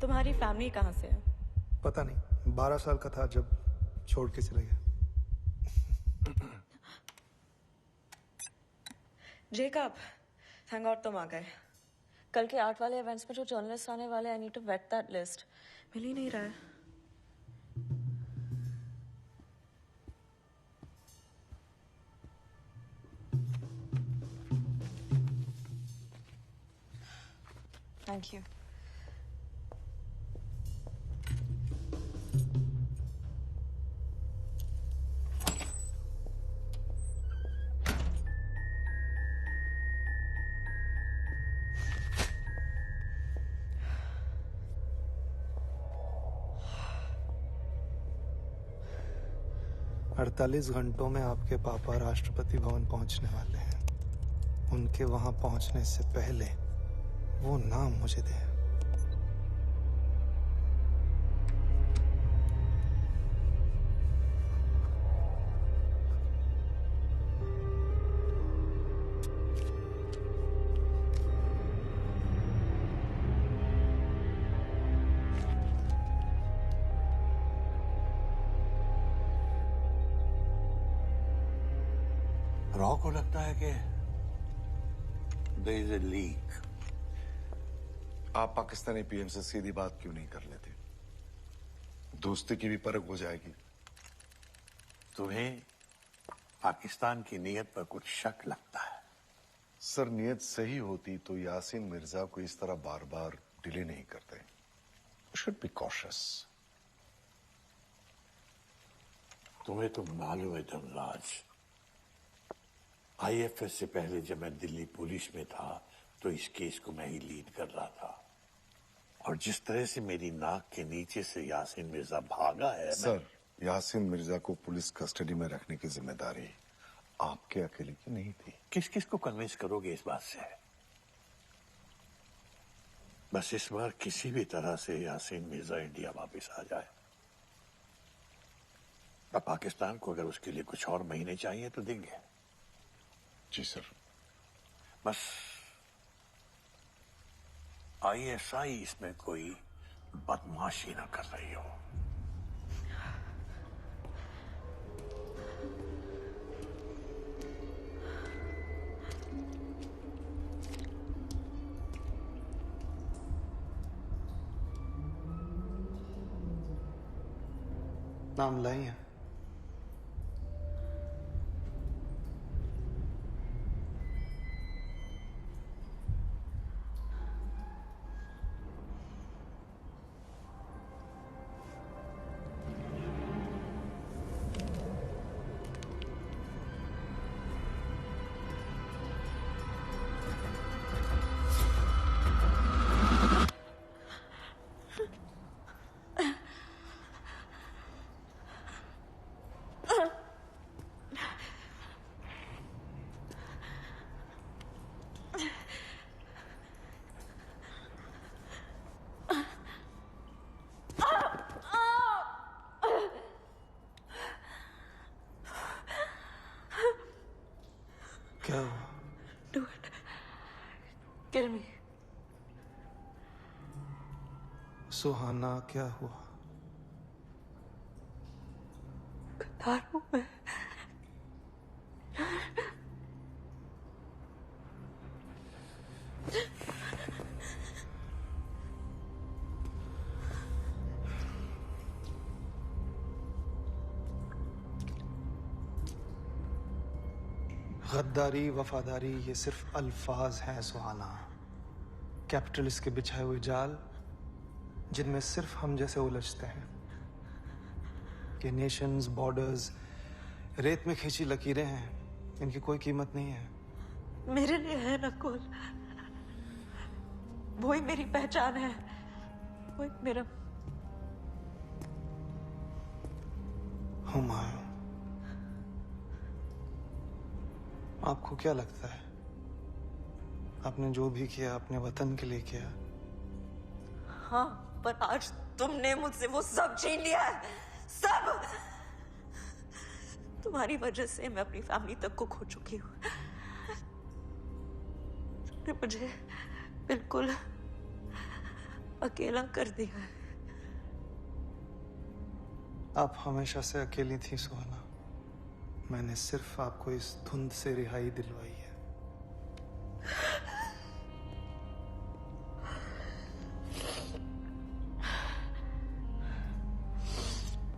तुम्हारी फैमिली कहाँ से है? पता नहीं, 12 साल का था जब छोड़ के चले गए। जेकब, थैंक गॉड तुम आ गए। कल के आर्ट वाले इवेंट्स में जो जर्नलिस्ट आने वाले, I need to vet that list. मिल ही नहीं रहा है। Thank you. अड़तालीस घंटों में आपके पापा राष्ट्रपति भवन पहुंचने वाले हैं। उनके वहां पहुंचने से पहले वो नाम मुझे दें। रॉ को लगता है कि देयर इज अ लीक। आप पाकिस्तानी पीएम से सीधी बात क्यों नहीं कर लेते? दोस्ती की भी परख हो जाएगी। तुम्हें पाकिस्तान की नीयत पर कुछ शक लगता है? सर, नीयत सही होती तो यासीन मिर्जा को इस तरह बार बार डिले नहीं करते। Should be cautious. तुम्हें तो मालूम है धनराज, आईएफएस से पहले जब मैं दिल्ली पुलिस में था तो इस केस को मैं ही लीड कर रहा था, और जिस तरह से मेरी नाक के नीचे से यासीन मिर्जा भागा है। सर, यासीन मिर्जा को पुलिस कस्टडी में रखने की जिम्मेदारी आपके अकेले की नहीं थी। किस किस को कन्विंस करोगे इस बात से? बस इस बार किसी भी तरह से यासीन मिर्जा इंडिया वापस आ जाए। अब पाकिस्तान को अगर उसके लिए कुछ और महीने चाहिए तो देंगे। जी सर। बस आईएसआई इसमें कोई बदमाशी ना कर रही हो। नाम लाई है। क्या हुआ? Do it. Kill me. सुहाना, क्या हुआ? गद्दार हूं मैं। गद्दारी, वफादारी ये सिर्फ अल्फाज हैं सुहाना। कैपिटलिस्ट के बिछाए हुए जाल जिनमें सिर्फ हम जैसे उलझते हैं। ये नेशंस, बॉर्डर्स रेत में खींची लकीरें हैं, इनकी कोई कीमत नहीं है। मेरे लिए है नकुल, वो ही मेरी पहचान है, वो ही मेरा। हुमायूं, आपको क्या लगता है आपने जो भी किया अपने वतन के लिए किया? हाँ, पर आज तुमने मुझसे वो सब छीन लिया है, सब। तुम्हारी वजह से मैं अपनी फैमिली तक को खो चुकी हूँ। तुमने मुझे बिल्कुल अकेला कर दिया है। आप हमेशा से अकेली थी सुहाना। मैंने सिर्फ आपको इस धुंध से रिहाई दिलवाई है।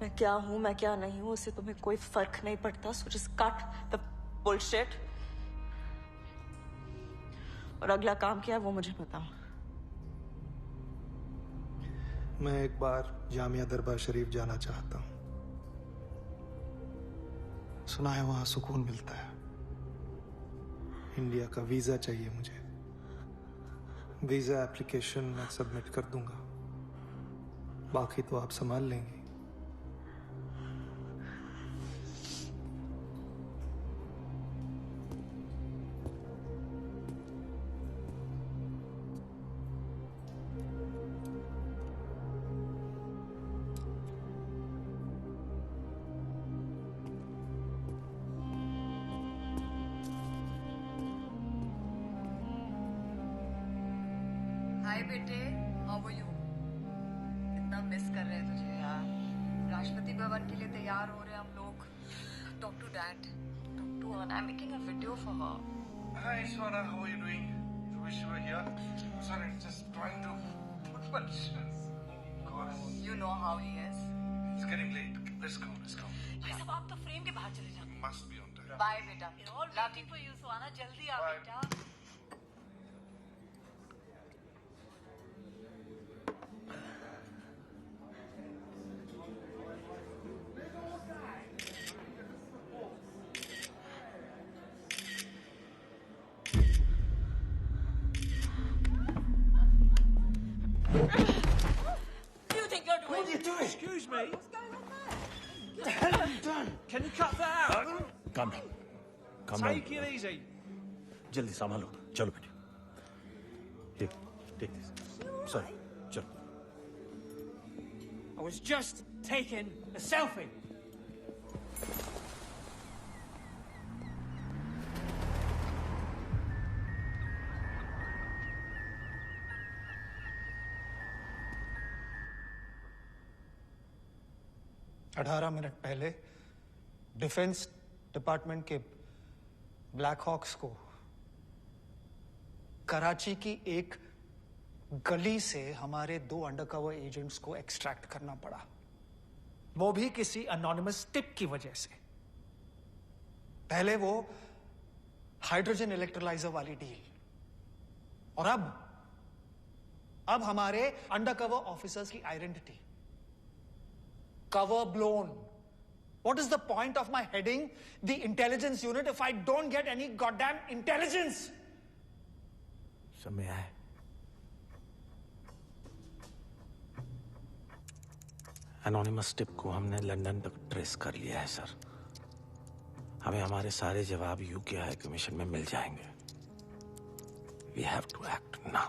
मैं क्या हूं, मैं क्या नहीं हूं, उससे तुम्हें कोई फर्क नहीं पड़ता। So just cut the bullshit. और अगला काम क्या है वो मुझे बताओ। मैं एक बार जामिया दरबार शरीफ जाना चाहता हूं। सुना है वहां सुकून मिलता है। इंडिया का वीजा चाहिए मुझे। वीजा एप्लीकेशन मैं सबमिट कर दूंगा, बाकी तो आप संभाल लेंगे। हाय बेटे, हाउ आर यू? कितना मिस कर रहे हैं तुझे यार। राष्ट्रपति भवन के लिए तैयार हो रहे हैं हम लोग। Talk to dad, talk to her. I am making a video for her. Hi, Swara. How are you doing? Wish you were here. Sorry, just trying to put my shoes. God. You know how he is. It's getting late. Let's go. Let's go. भाई साहब, आप तो frame के बाहर चले जाओ। Must be on time. Bye बेटा। All waiting for you, Suhana. जल्दी आ बेटा। Excuse me. What the hell have you done? Can you cut that out? Calm down. Calm down. Take it easy. जल्दी संभालो। चलो बेटे। Take this. Sorry. चलो। I was just taking a selfie. अठारह minute पहले डिफेंस डिपार्टमेंट के black hawks को कराची की एक गली से हमारे 2 अंडरकवर एजेंट्स को एक्सट्रैक्ट करना पड़ा, वो भी किसी अनोनिमस टिप की वजह से। पहले वो हाइड्रोजन इलेक्ट्रोलाइजर वाली डील, और अब हमारे अंडरकवर ऑफिसर्स की identity cover blown. What is the point of my heading the intelligence unit if I don't get any goddamn intelligence? समय है। एनोनिमस टिप को हमने लंदन तक ट्रेस कर लिया है सर। हमें हमारे सारे जवाब यूके हाई कमीशन में मिल जाएंगे। We have to act now.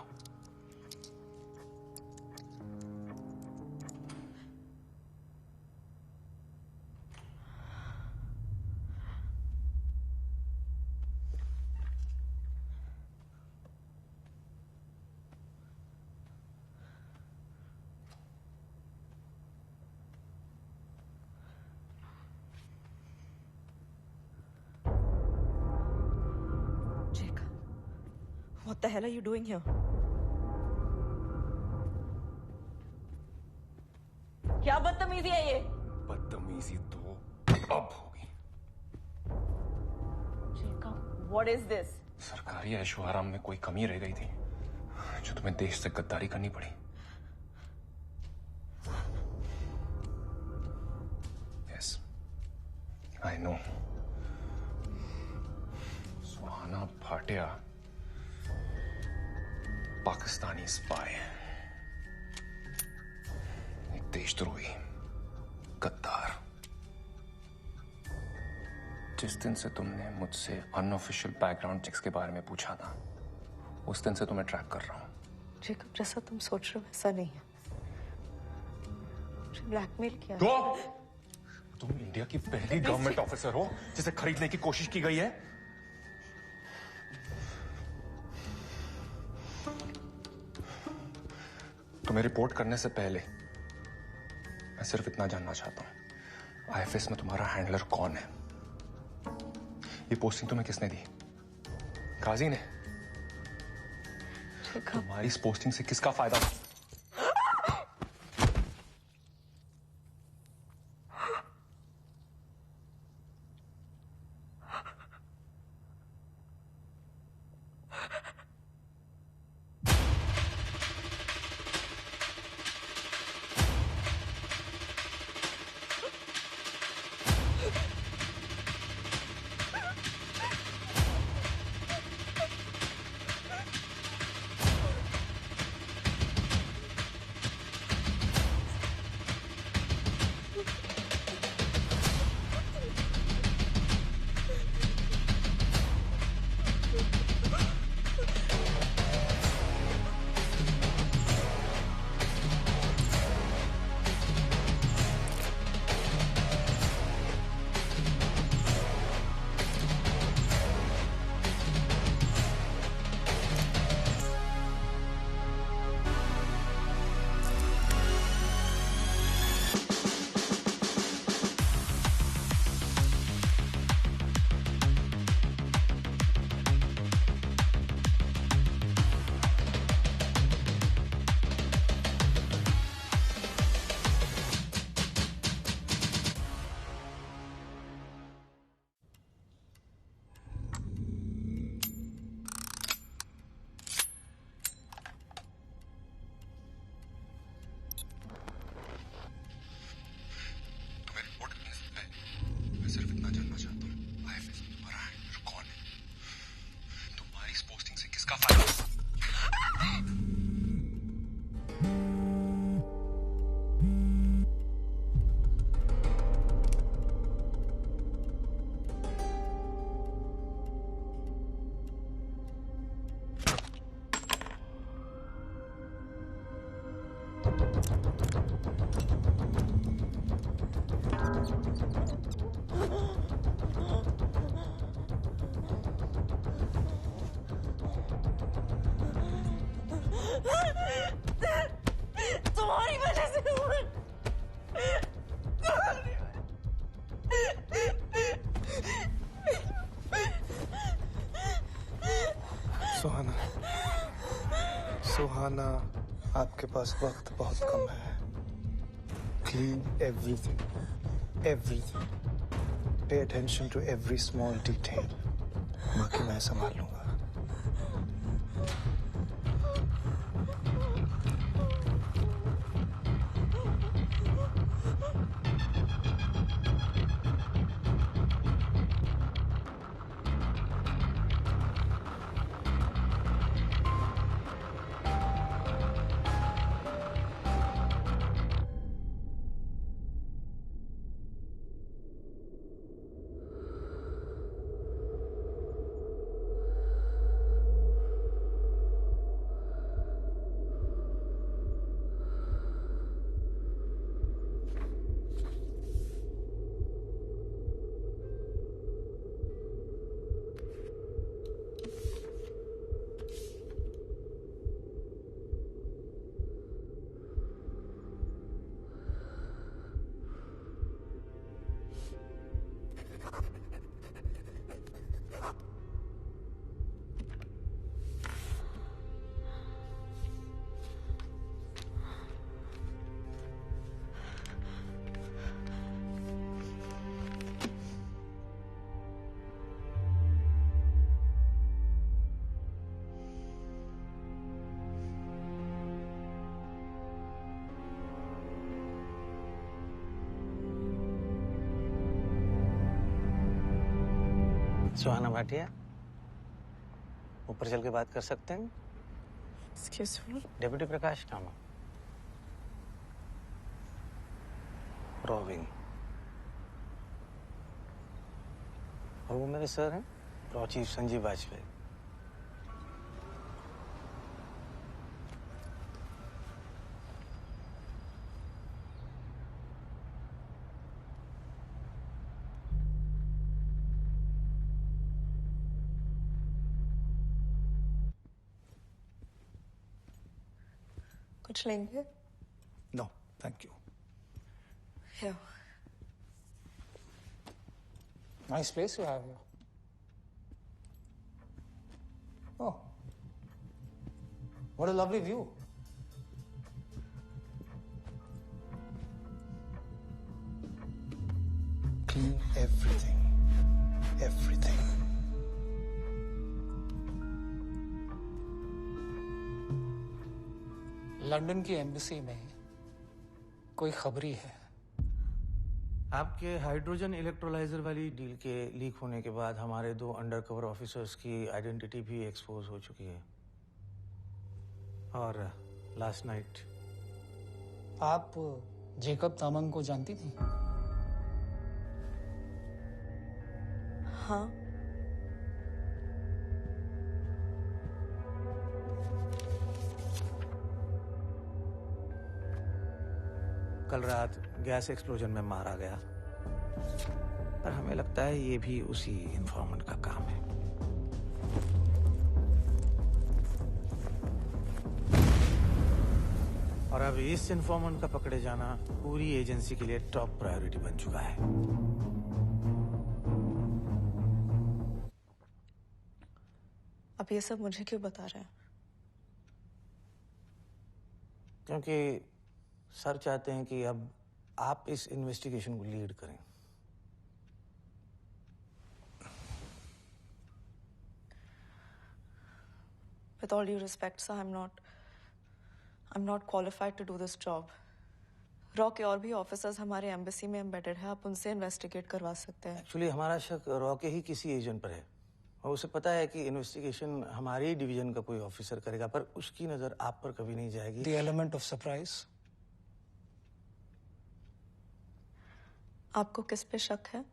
What the hell are you doing here? क्या बदतमीजी है ये? बदतमीजी तो अब होगी। What is this? सरकारी ऐशो आराम में कोई कमी रह गई थी जो तुम्हें देश से गद्दारी करनी पड़ी। Yes, I know. Suhana Bhatia Pakistani spy, एक देशद्रोही, गद्दार। जिस दिन से तुमने मुझसे अनऑफिशियल बैकग्राउंड चेक्स के बारे में पूछा था, उस दिन से तुम्हें ट्रैक कर रहा हूं। जेकब, जैसा तुम सोच रहे हो वैसा नहीं है। मुझे ब्लैकमेल किया। तो तुम इंडिया की पहली गवर्नमेंट ऑफिसर हो जिसे खरीदने की कोशिश की गई है। तुम्हें रिपोर्ट करने से पहले मैं सिर्फ इतना जानना चाहता हूं, आईएफएस में तुम्हारा हैंडलर कौन है? ये पोस्टिंग तुम्हें किसने दी? काजी ने? तुम्हारी इस पोस्टिंग से किसका फायदा? तुम्हारी वजह से सुहाना, सुहाना, आपके पास वक्त बहुत कम है। Clean everything, everything. Pay attention to every small detail. बाकी मैं संभाल लूंगा। सुहाना भाटिया, ऊपर चल के बात कर सकते हैं? Excuse me? डेप्यूटी प्रकाश कामा। रॉबिंग। और वो मेरे सर हैं, प्रो चीफ संजीव वाजपेयी। कुछ लेंगे? No, thank you. Here. Nice place you have here. Oh, what a lovely view. Clean everything. Everything. London की एम्बेसी में कोई खबरी है। आपके हाइड्रोजन इलेक्ट्रोलाइजर वाली डील के लीक होने के बाद हमारे 2 अंडरकवर ऑफिसर्स की आइडेंटिटी भी एक्सपोज हो चुकी है। और लास्ट नाइट आप जेकब तामंग को जानती थी? हाँ। कल रात गैस एक्सप्लोजन में मारा गया, पर हमें लगता है ये भी उसी इन्फॉर्मेंट का काम है। और अब इस इन्फॉर्मेंट का पकड़े जाना पूरी एजेंसी के लिए टॉप प्रायोरिटी बन चुका है। अब ये सब मुझे क्यों बता रहे हैं? क्योंकि सर चाहते हैं कि अब आप इस इन्वेस्टिगेशन को लीड करें। With all due respect, sir, I'm not qualified to do this job. Raw के और भी ऑफिसर्स हमारे एम्बेसी में एम्बेडेड है, आप उनसे इन्वेस्टिगेट करवा सकते हैं। एक्चुअली हमारा शक रॉ के ही किसी एजेंट पर है और उसे पता है कि इन्वेस्टिगेशन हमारे डिवीजन का कोई ऑफिसर करेगा, पर उसकी नजर आप पर कभी नहीं जाएगी। The element of surprise. आपको किस पे शक है?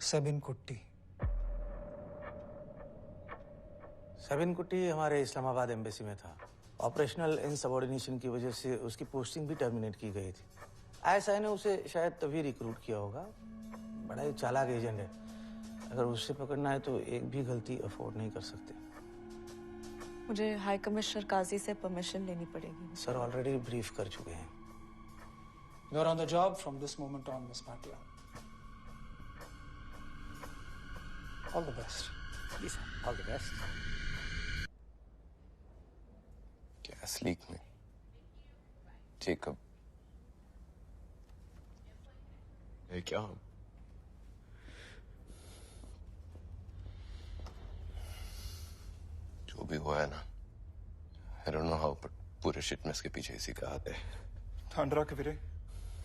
सबिन कुट्टी। सबिन कुट्टी हमारे इस्लामाबाद एम्बेसी में था। ऑपरेशनल इनसबऑर्डिनेशन की वजह से उसकी पोस्टिंग भी टर्मिनेट की गई थी। आईएसआई ने उसे शायद तभी रिक्रूट किया होगा। बड़ा ही चालाक एजेंट है। अगर उससे पकड़ना है तो एक भी गलती अफोर्ड नहीं कर सकते। मुझे हाई कमिश्नर काजी से परमिशन लेनी पड़ेगी। सर ऑलरेडी ब्रीफ कर चुके हैं। You're on the job from this moment on, Miss Bhatia. All the best. Please, all the best. Gas leak में जेकब है क्या? जो भी हुआ है ना, I don't know how, but पूरे शिट में इसके पीछे इसी का हाथ है। थांडरा के वीरे,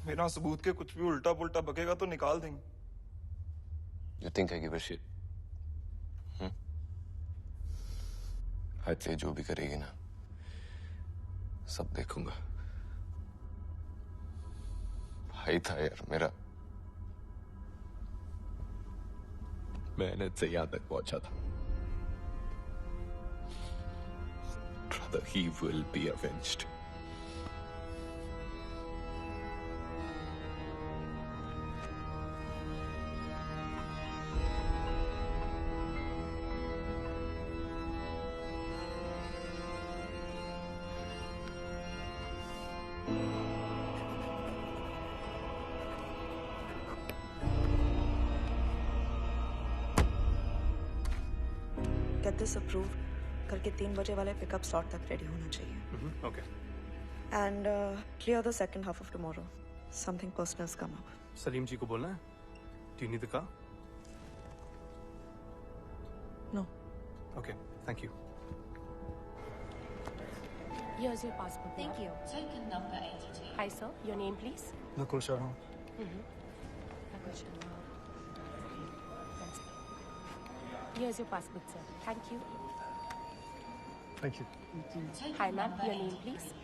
बिना सबूत के कुछ भी उल्टा पुल्टा बकेगा तो निकाल देंगे। You think I give a shit? आज से जो भी करेगी ना, सब देखूंगा। भाई था यार मेरा, मेहनत से यहां तक पहुंचा था। Brother, he will be avenged. Get this approved. कल के 3 बजे वाले पिकअप स्लॉट तक रेडी होना चाहिए। Okay. And clear the second half of tomorrow. Something personal has come up. Salim जी को बोलना है? Do you need the car? No. Okay, thank you. Here's your passport. Thank you. Token number 82. Hi, sir. Your name, please. Nakul Sharma. Nakul Sharma. Here's your passport, sir. Thank you. Thank you. Hi, ma'am. Your name, please.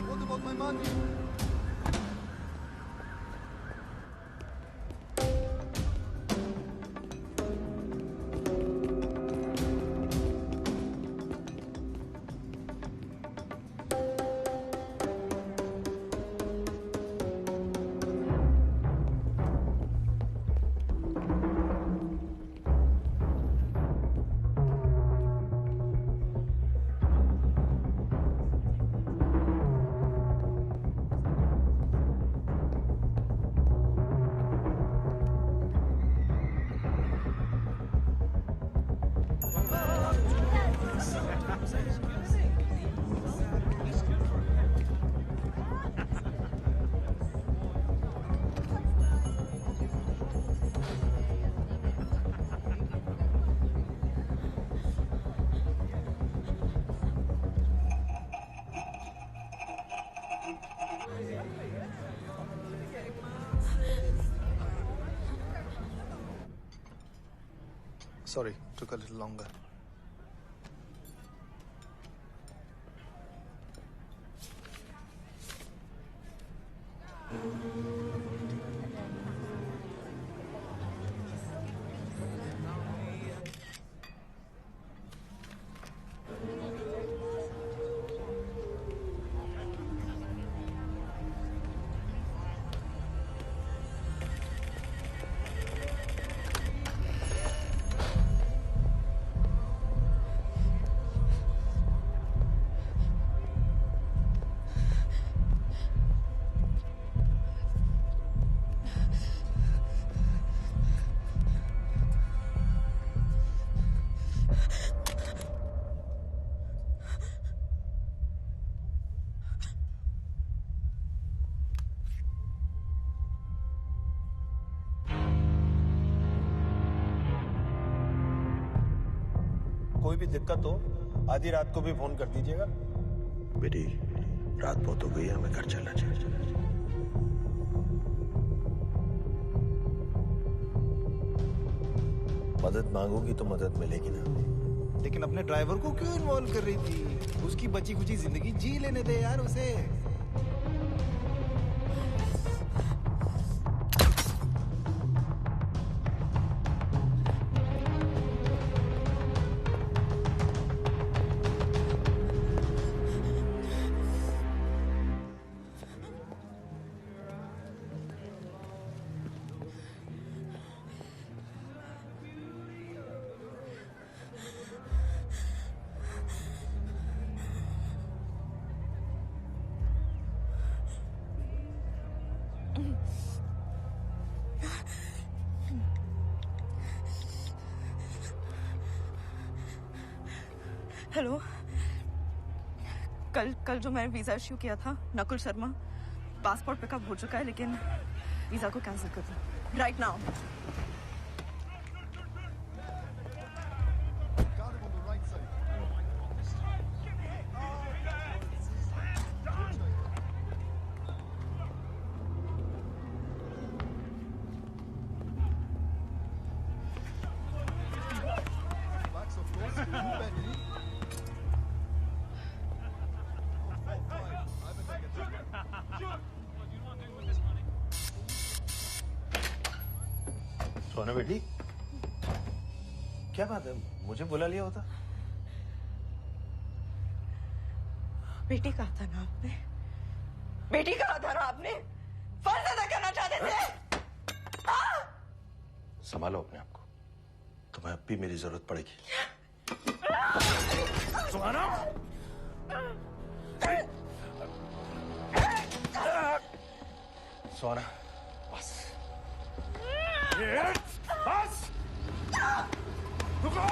What about my money? Sorry, took a little longer. कोई भी दिक्कत हो आधी रात को भी phone कर दीजिएगा। बेटी, रात बहुत हो गई है, हमें घर चलना चाहिए। मदद मांगोगी तो मदद मिलेगी ना। लेकिन अपने ड्राइवर को क्यों इन्वॉल्व कर रही थी? उसकी बची कुची जिंदगी जी लेने दे यार उसे। हेलो, कल जो मैंने वीजा इश्यू किया था, नकुल शर्मा, पासपोर्ट पिकअप हो चुका है, लेकिन वीजा को कैंसिल कर दो राइट नाउ। सोना बेटी, क्या बात है? मुझे बुला लिया होता। बेटी कहा था ना आपने, बेटी कहा था ना आपने, फर्ज अदा करना चाहते थे। संभालो अपने आप को, तुम्हें अब भी मेरी जरूरत पड़ेगी। सोना, सोना, बस बस, रुको।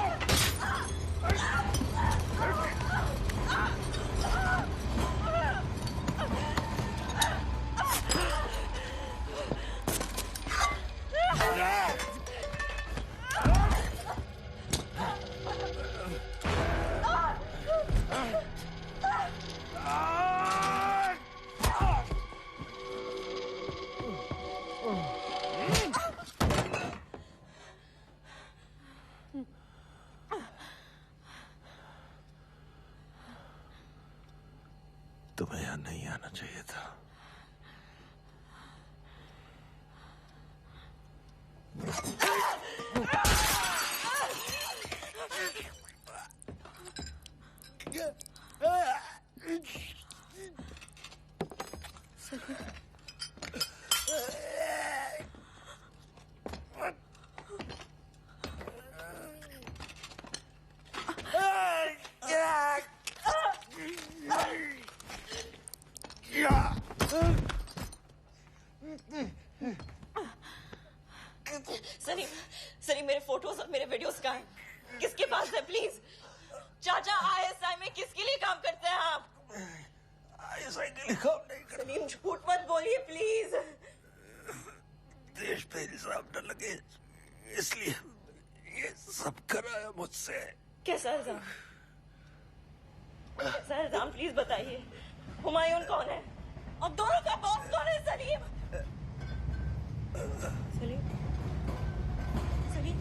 तुम्हें यहाँ नहीं आना चाहिए था। सलीम, सलीम मेरे फोटोज और मेरे वीडियोस कहाँ हैं? किसके पास है? प्लीज चाचा, आईएसआई में किसके लिए काम करते हैं आप? आईएसआई के लिए काम नहीं करते। सलीम झूठ मत बोलिए प्लीज। देश पे इल्जाम न लगे इसलिए ये सब कराया मुझसे। कैसा इल्जाम? कैसा इल्जाम प्लीज बताइए। हुमायूं कौन है और दोनों का बॉस कौन है? Salim, Salim, Salim, Salim,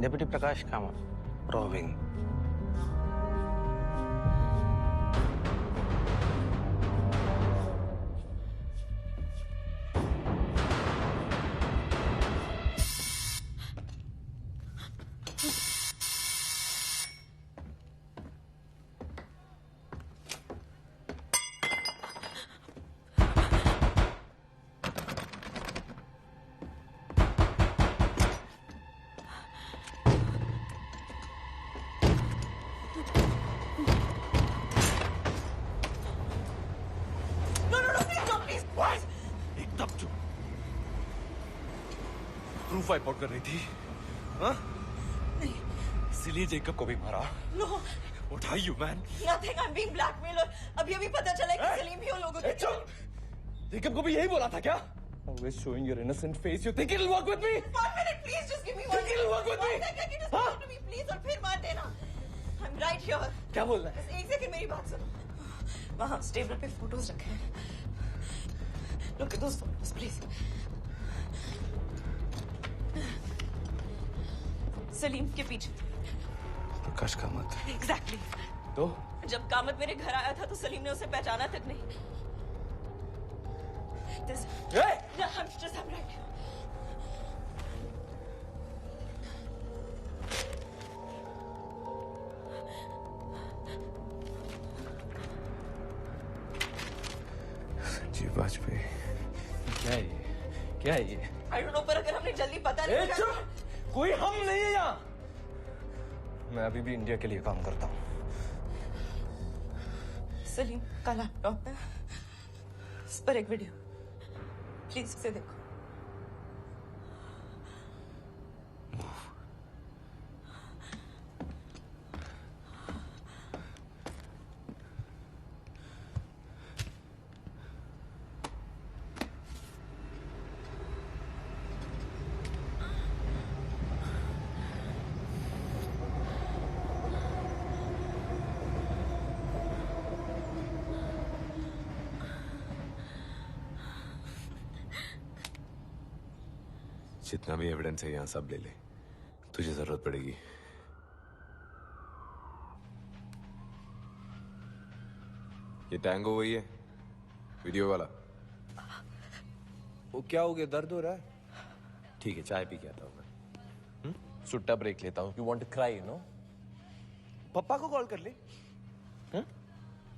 deputy Prakash Kamat, roving. Proof wipe out कर रही थी, हाँ? नहीं, इसीलिए जेकब को भी मारा। No, What are you, man? nothing, I'm being blackmailed और अभी पता चला कि सलीम भी उन लोगों के। जेकब को भी यही बोला था क्या? Always showing your innocent face. You think it'll work with me? 1 minute, please, just give me 1 Think it'll work with me? 1 second, just listen to me, please, और फिर मार देना। I'm right here. क्या बोल रहा है? बस 1 सेकंड मेरी बात सुनो। वहाँ टेबल पे फोटोज रखे हैं। Look at those photos, please. Salim के पीछे। प्रकाश कामत। Exactly. तो? जब कामत मेरे घर आया था तो सलीम ने उसे पहचाना तक नहीं। Hey! No, I'm right here. Sanjeev Vajpayee. क्या है ये? क्या है ये? I don't know, पर अगर हमने जल्दी पता नहीं किया। चुप! कोई हम नहीं है यहाँ। मैं अभी भी इंडिया के लिए काम करता हूँ। सलीम का लैपटॉप है, इस पर एक वीडियो, प्लीज उसे देखो। जितना भी एविडेंस है यहाँ सब ले ले। तुझे जरूरत पड़ेगी। ये टैंगो वही है, वीडियो वाला? वो क्या हो गया, दर्द हो रहा है? ठीक है, चाय पी के आता हूँ मैं। सुट्टा ब्रेक लेता हूँ। You want to cry, you know? पप्पा को कॉल कर ले।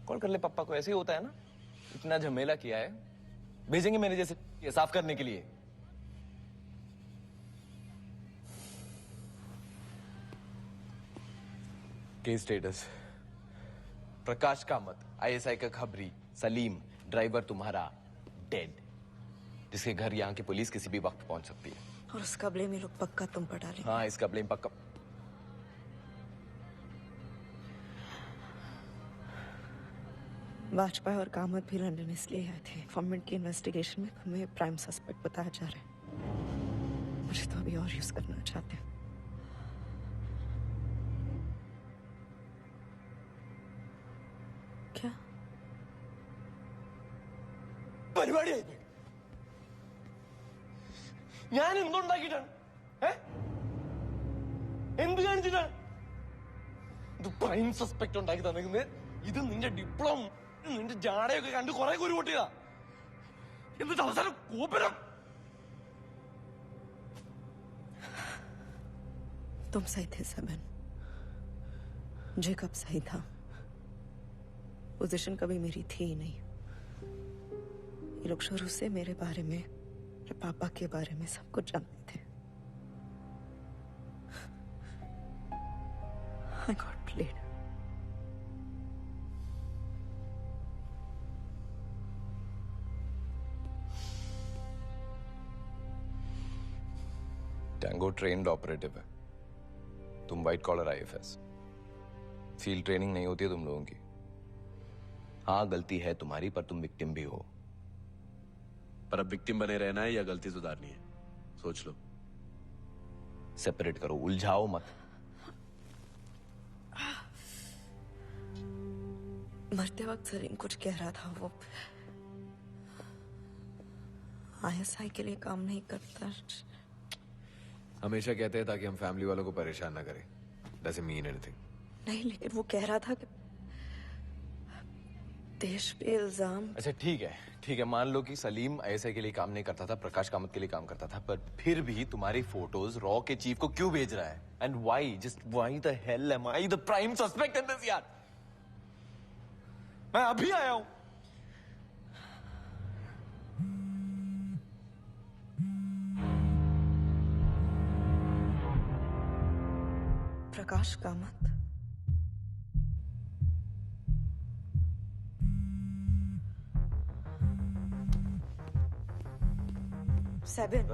कॉल कर ले पप्पा को, ऐसे ही होता है ना। इतना झमेला किया है, भेजेंगे मेरे जैसे ये साफ करने के लिए। केस स्टेटस: प्रकाश कामत, आईएसआई का खबरी, सलीम ड्राइवर तुम्हारा डेड, जिसके घर यहाँ की पुलिस किसी भी वक्त पहुंच सकती है। और उसका ब्लेम ये लोग पक्का तुम पर डालेंगे। हाँ, इसका ब्लेम पक्का। वाजपेयी और कामत भी लंदन इसलिए आए थे। गवर्नमेंट की इन्वेस्टिगेशन में तुम्हें प्राइम सस्पेक्ट बताया जा रहा है। मुझे तो अभी और यूज करना चाहते हैं। क्या പരിപാടി ഞാൻ എന്തുണ്ടാക്കിയിട്ടാണ്? എന്ത് കാണിച്ചിട്ടാണ്? ഇത് പ്രൈം സസ്പെക്ട് ഉണ്ടാക്കി തന്നിരിക്കുന്നത്. ഇത് നിന്റെ ഡിപ്ലോമ, നിന്റെ ജാടയൊക്കെ കണ്ട് കുറെ കുരു പൊട്ടിയതാ. എന്നിട്ട് അവസാനം കോപ്പരം. तुम सही थे सबन, जेकब सही था। पोजीशन कभी मेरी थी ही नहीं। ये लोग शुरू से मेरे बारे में, मेरे पापा के बारे में सब कुछ जानते थे। I got played. Tango trained operative है, तुम white collar IFS. Field training नहीं होती है तुम लोगों की। हाँ, गलती है तुम्हारी, पर तुम विक्टिम भी हो। पर अब विक्टिम बने रहना है या गलती सुधारनी है, सोच लो। सेपरेट करो, उलझाओ मत। मरते वक्त सलीम कुछ कह रहा था। वो आईएसआई के लिए काम नहीं करता। हमेशा कहते हैं ताकि हम फैमिली वालों को परेशान ना करें। Doesn't mean anything. नहीं, लेकिन वो कह रहा था कि देश पे इल्जाम। अच्छा ठीक है, मान लो कि सलीम आईएसआई के लिए काम नहीं करता था, प्रकाश कामत के लिए काम करता था, पर फिर भी तुम्हारी फोटोज रॉ के चीफ को क्यों भेज रहा है? And why, just why the hell am I the prime suspect in this यार? मैं अभी आया हूं। प्रकाश कामत, सेवन।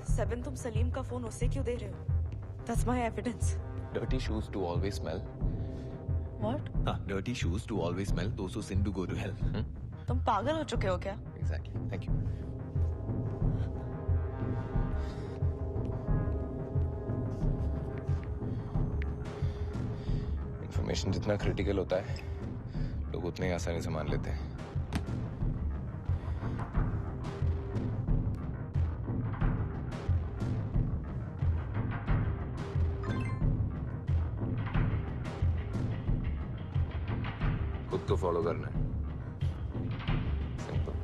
सेवन, तुम सलीम का फोन उसे क्यों दे रहे हो? That's my evidence. Dirty shoes do always smell. What? Dirty shoes do always smell. Those who sin do go to hell. तुम पागल हो चुके हो क्या? Exactly. Thank you. इंफॉर्मेशन जितना क्रिटिकल होता है, लोग उतने ही आसानी से मान लेते हैं। खुद को फॉलो करना है, सिंपल।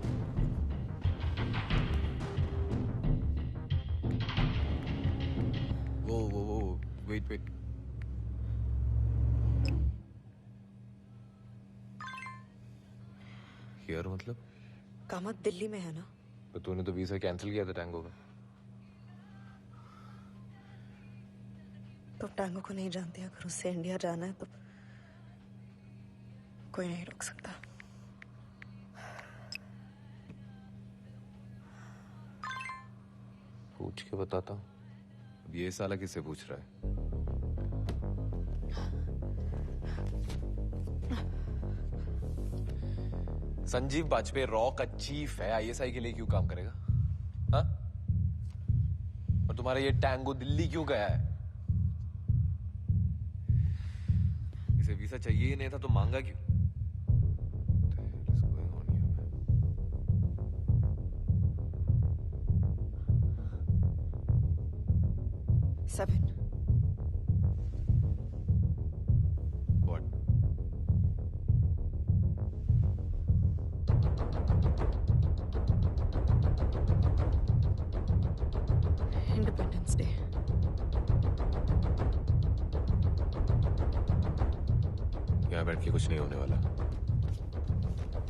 वो वेट। हियर मतलब? कामत दिल्ली में है ना? तो तूने तो वीजा कैंसिल किया था टैंगो का। तो टैंगो को नहीं जानते, अगर उससे इंडिया जाना है तो कोई नहीं रोक सकता। पूछ के बताता हूँ। अब ये साला किससे पूछ रहा है? संजीव वाजपेयी रॉ का चीफ है, आईएसआई के लिए क्यों काम करेगा? हाँ? और तुम्हारा ये टैंगो दिल्ली क्यों गया है? इसे वीजा चाहिए ही नहीं था तो मांगा क्यों? 7. What? Independence Day. यहाँ बैठ के कुछ नहीं होने वाला।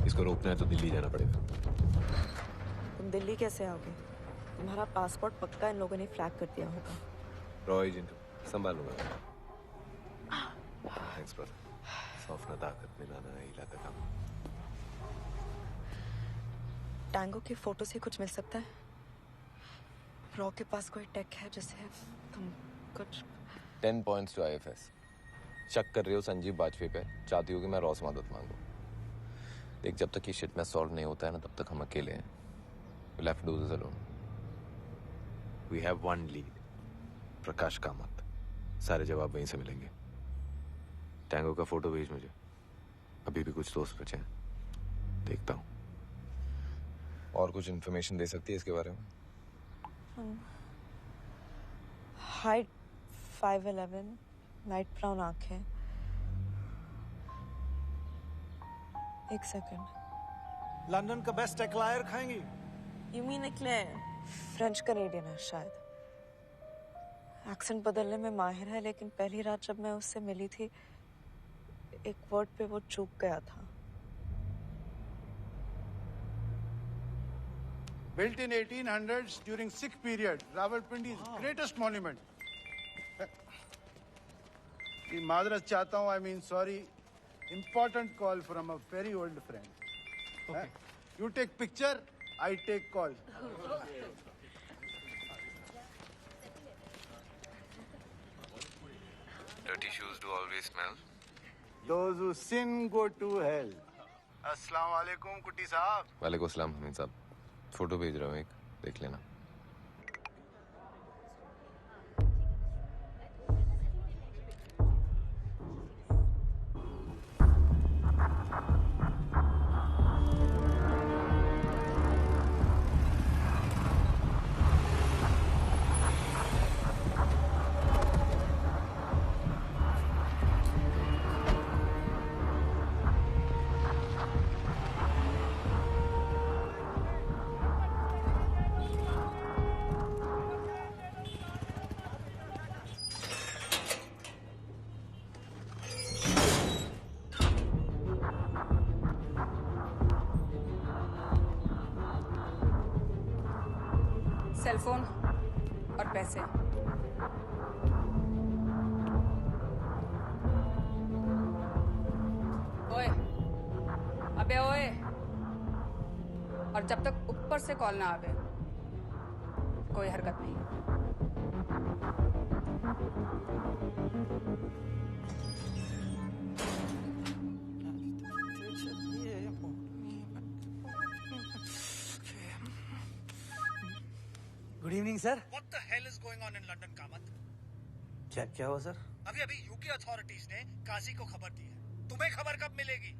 इसको रोकना है तो दिल्ली जाना पड़ेगा। तुम दिल्ली कैसे आओगे? तुम्हारा पासपोर्ट पक्का इन लोगों ने फ्लैग कर दिया होगा। रॉ एजेंट संभालूंगा। Thanks brother. सौंफना ताकत में नाना हिला तक। टैंगो की फोटो से कुछ मिल सकता है? रॉ के पास कोई टेक है जिससे तुम कुछ 10 points to IFS। शक कर रहे हो संजीव बाजपेयी पे, चाहती हो कि मैं रॉ से मदद मांगू। देख, जब तक ये शिट में सॉल्व नहीं होता है ना, तब तक हम अकेले हैं। We'll have to do this alone। We have one lead। प्रकाश कामत। सारे जवाब वहीं से मिलेंगे। टैंगो का फोटो भेज मुझे। अभी भी कुछ दोस्त बचे हैं, देखता हूँ। और कुछ इन्फॉर्मेशन दे सकती है इसके बारे में? हाइट 5'11", लाइट ब्राउन आंखें। एक सेकंड। लंदन का बेस्ट एक्लायर खाएंगी? You mean eclair? French Canadian है शायद। एक्सेंट बदलने में माहिर है, लेकिन पहली रात जब मैं उससे मिली थी, एक वर्ड पे वो चूक गया था। Built in 1800s during Sikh period, Rawalpindi's greatest monument. की मादरत चाहता हूँ, I mean sorry. Important call from a very old friend. Okay. You take picture, I take call. Dirty shoes do always smell। Those who sin go to hell. अस्सलाम वालेकुम कुट्टी साहब। वालेकुम सलाम हमीद साहब। फोटो भेज रहा हूँ एक, देख लेना। सेलफोन और पैसे। ओए, अबे ओए, और जब तक ऊपर से कॉल ना आवे, कोई हरकत नहीं। Good evening sir. What the hell is going on in London, Kamat? क्या हुआ सर? अभी यूके अथॉरिटीज ने काजी को खबर दी है। तुम्हें खबर कब मिलेगी?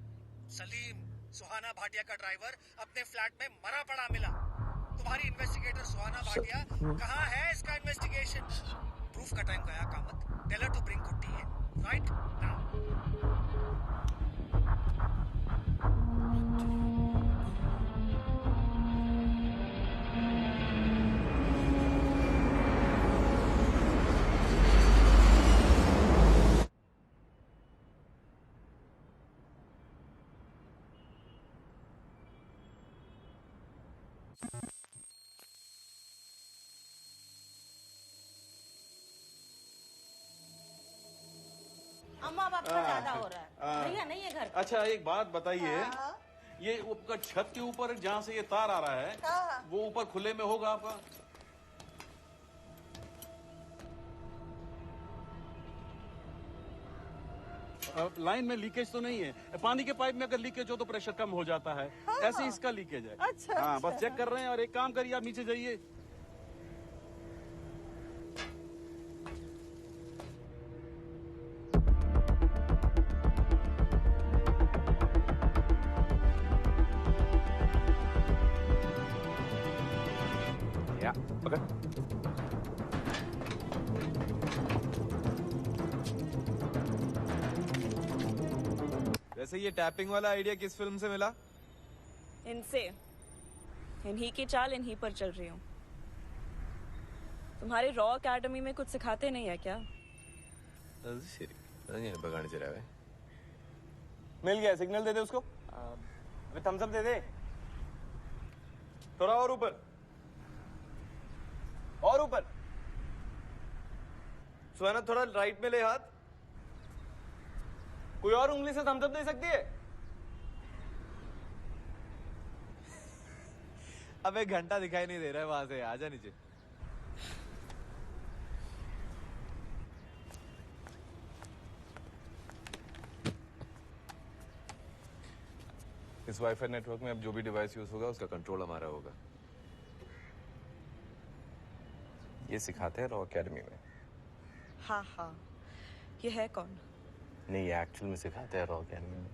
सलीम, सुहाना भाटिया का ड्राइवर, अपने फ्लैट में मरा पड़ा मिला। तुम्हारी इन्वेस्टिगेटर सुहाना भाटिया कहाँ है? इसका इन्वेस्टिगेशन प्रूफ का टाइम गया Kamath. Tell her to bring Kutty in right now. अम्मा बाप का ज्यादा हो रहा है। भैया नहीं है घर। अच्छा एक बात बताइए, ये ऊपर छत के ऊपर जहाँ से ये तार आ रहा है, वो ऊपर खुले में होगा आपका? लाइन में लीकेज तो नहीं है? पानी के पाइप में अगर लीकेज हो तो प्रेशर कम हो जाता है। ऐसे ही इसका लीकेज है। अच्छा, हाँ, बस चेक कर रहे हैं। और एक काम करिए, आप नीचे जाइए। पकड़। वैसे ये टैपिंग वाला आइडिया किस फिल्म से मिला? इनसे। इन्हीं की चाल इन्हीं पर चल रही हूँ। तुम्हारे रॉ एकेडमी में कुछ सिखाते नहीं है क्या? बगाने चला है। मिल गया, सिग्नल दे दे उसको। अबे थम्स अप दे दे। थोड़ा और ऊपर, और ऊपर। सुहाना थोड़ा राइट में ले हाथ। कोई और उंगली से थम्स अप दे सकती है? अबे घंटा दिखाई नहीं दे रहा है वहां से, आजा नीचे। इस वाईफाई नेटवर्क में अब जो भी डिवाइस यूज होगा उसका कंट्रोल हमारा होगा। ये सिखाते हैं रॉ एकेडमी में। हाँ हाँ, ये है कौन? नहीं, ये एक्चुअल में सिखाते हैं रॉ एकेडमी में।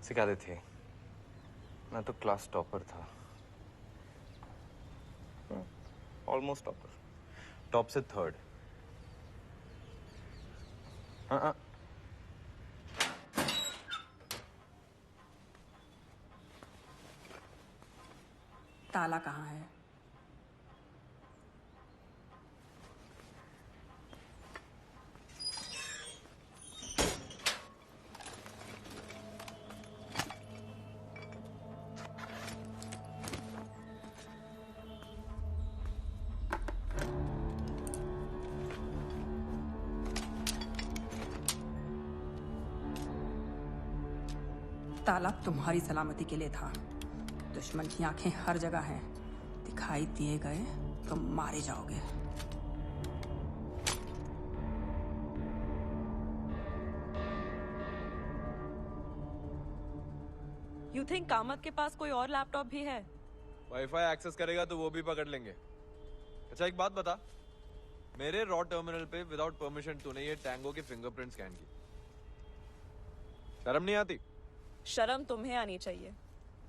सिखाते थे। मैं तो क्लास टॉपर था, ऑलमोस्ट टॉपर, टॉप से थर्ड। हाँ। ताला कहाँ है? ताला तुम्हारी सलामती के लिए था। दुश्मन की आंखें हर जगह हैं। दिखाई दिए गए तो मारे जाओगे। यू थिंक कामत के पास कोई और लैपटॉप भी है? वाईफाई एक्सेस करेगा तो वो भी पकड़ लेंगे। अच्छा एक बात बता, मेरे रॉ टर्मिनल पे विदाउट परमिशन तूने ये टैंगो के फिंगरप्रिंट स्कैन की, शर्म नहीं आती? शर्म तुम्हें आनी चाहिए।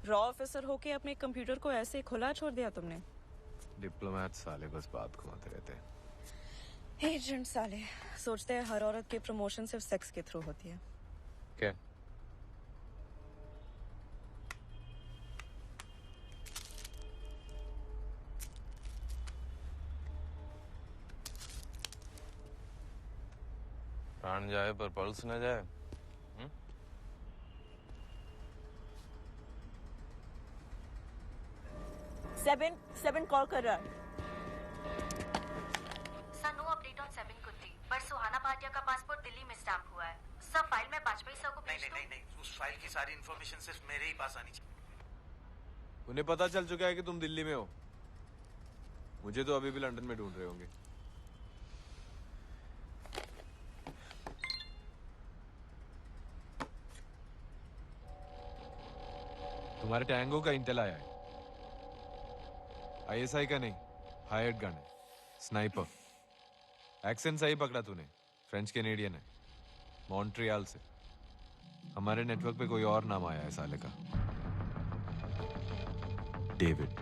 रॉ ऑफिसर होके अपने कंप्यूटर को ऐसे खुला छोड़ दिया तुमने। डिप्लोमेट साले बस बात घुमाते रहते हैं। एजेंट साले सोचते हैं हर औरत की प्रमोशन सिर्फ सेक्स के थ्रू होती है। क्या? प्राण जाए पर पल्स न जाए। सेवन कॉल कर रहा है। सर नो अपडेट ऑन 7 कुत्ती, पर सुहाना भाटिया का पासपोर्ट दिल्ली में स्टैम्प हुआ है। सर फाइल में वाजपेयी सर को भेज दो। नहीं, उस फाइल की सारी इन्फॉर्मेशन सिर्फ मेरे ही पास आनी चाहिए। उन्हें पता चल चुका है कि तुम दिल्ली में हो। मुझे तो अभी भी लंदन में ढूंढ रहे होंगे। तुम्हारे टैंगो का इंटेल आया है। आईएसआई का नहीं, हायर्ड गन है, स्नाइपर। एक्सेंट सही पकड़ा तूने, फ्रेंच कैनेडियन है, मॉन्ट्रियल से। हमारे नेटवर्क पे कोई और नाम आया है साले का, डेविड।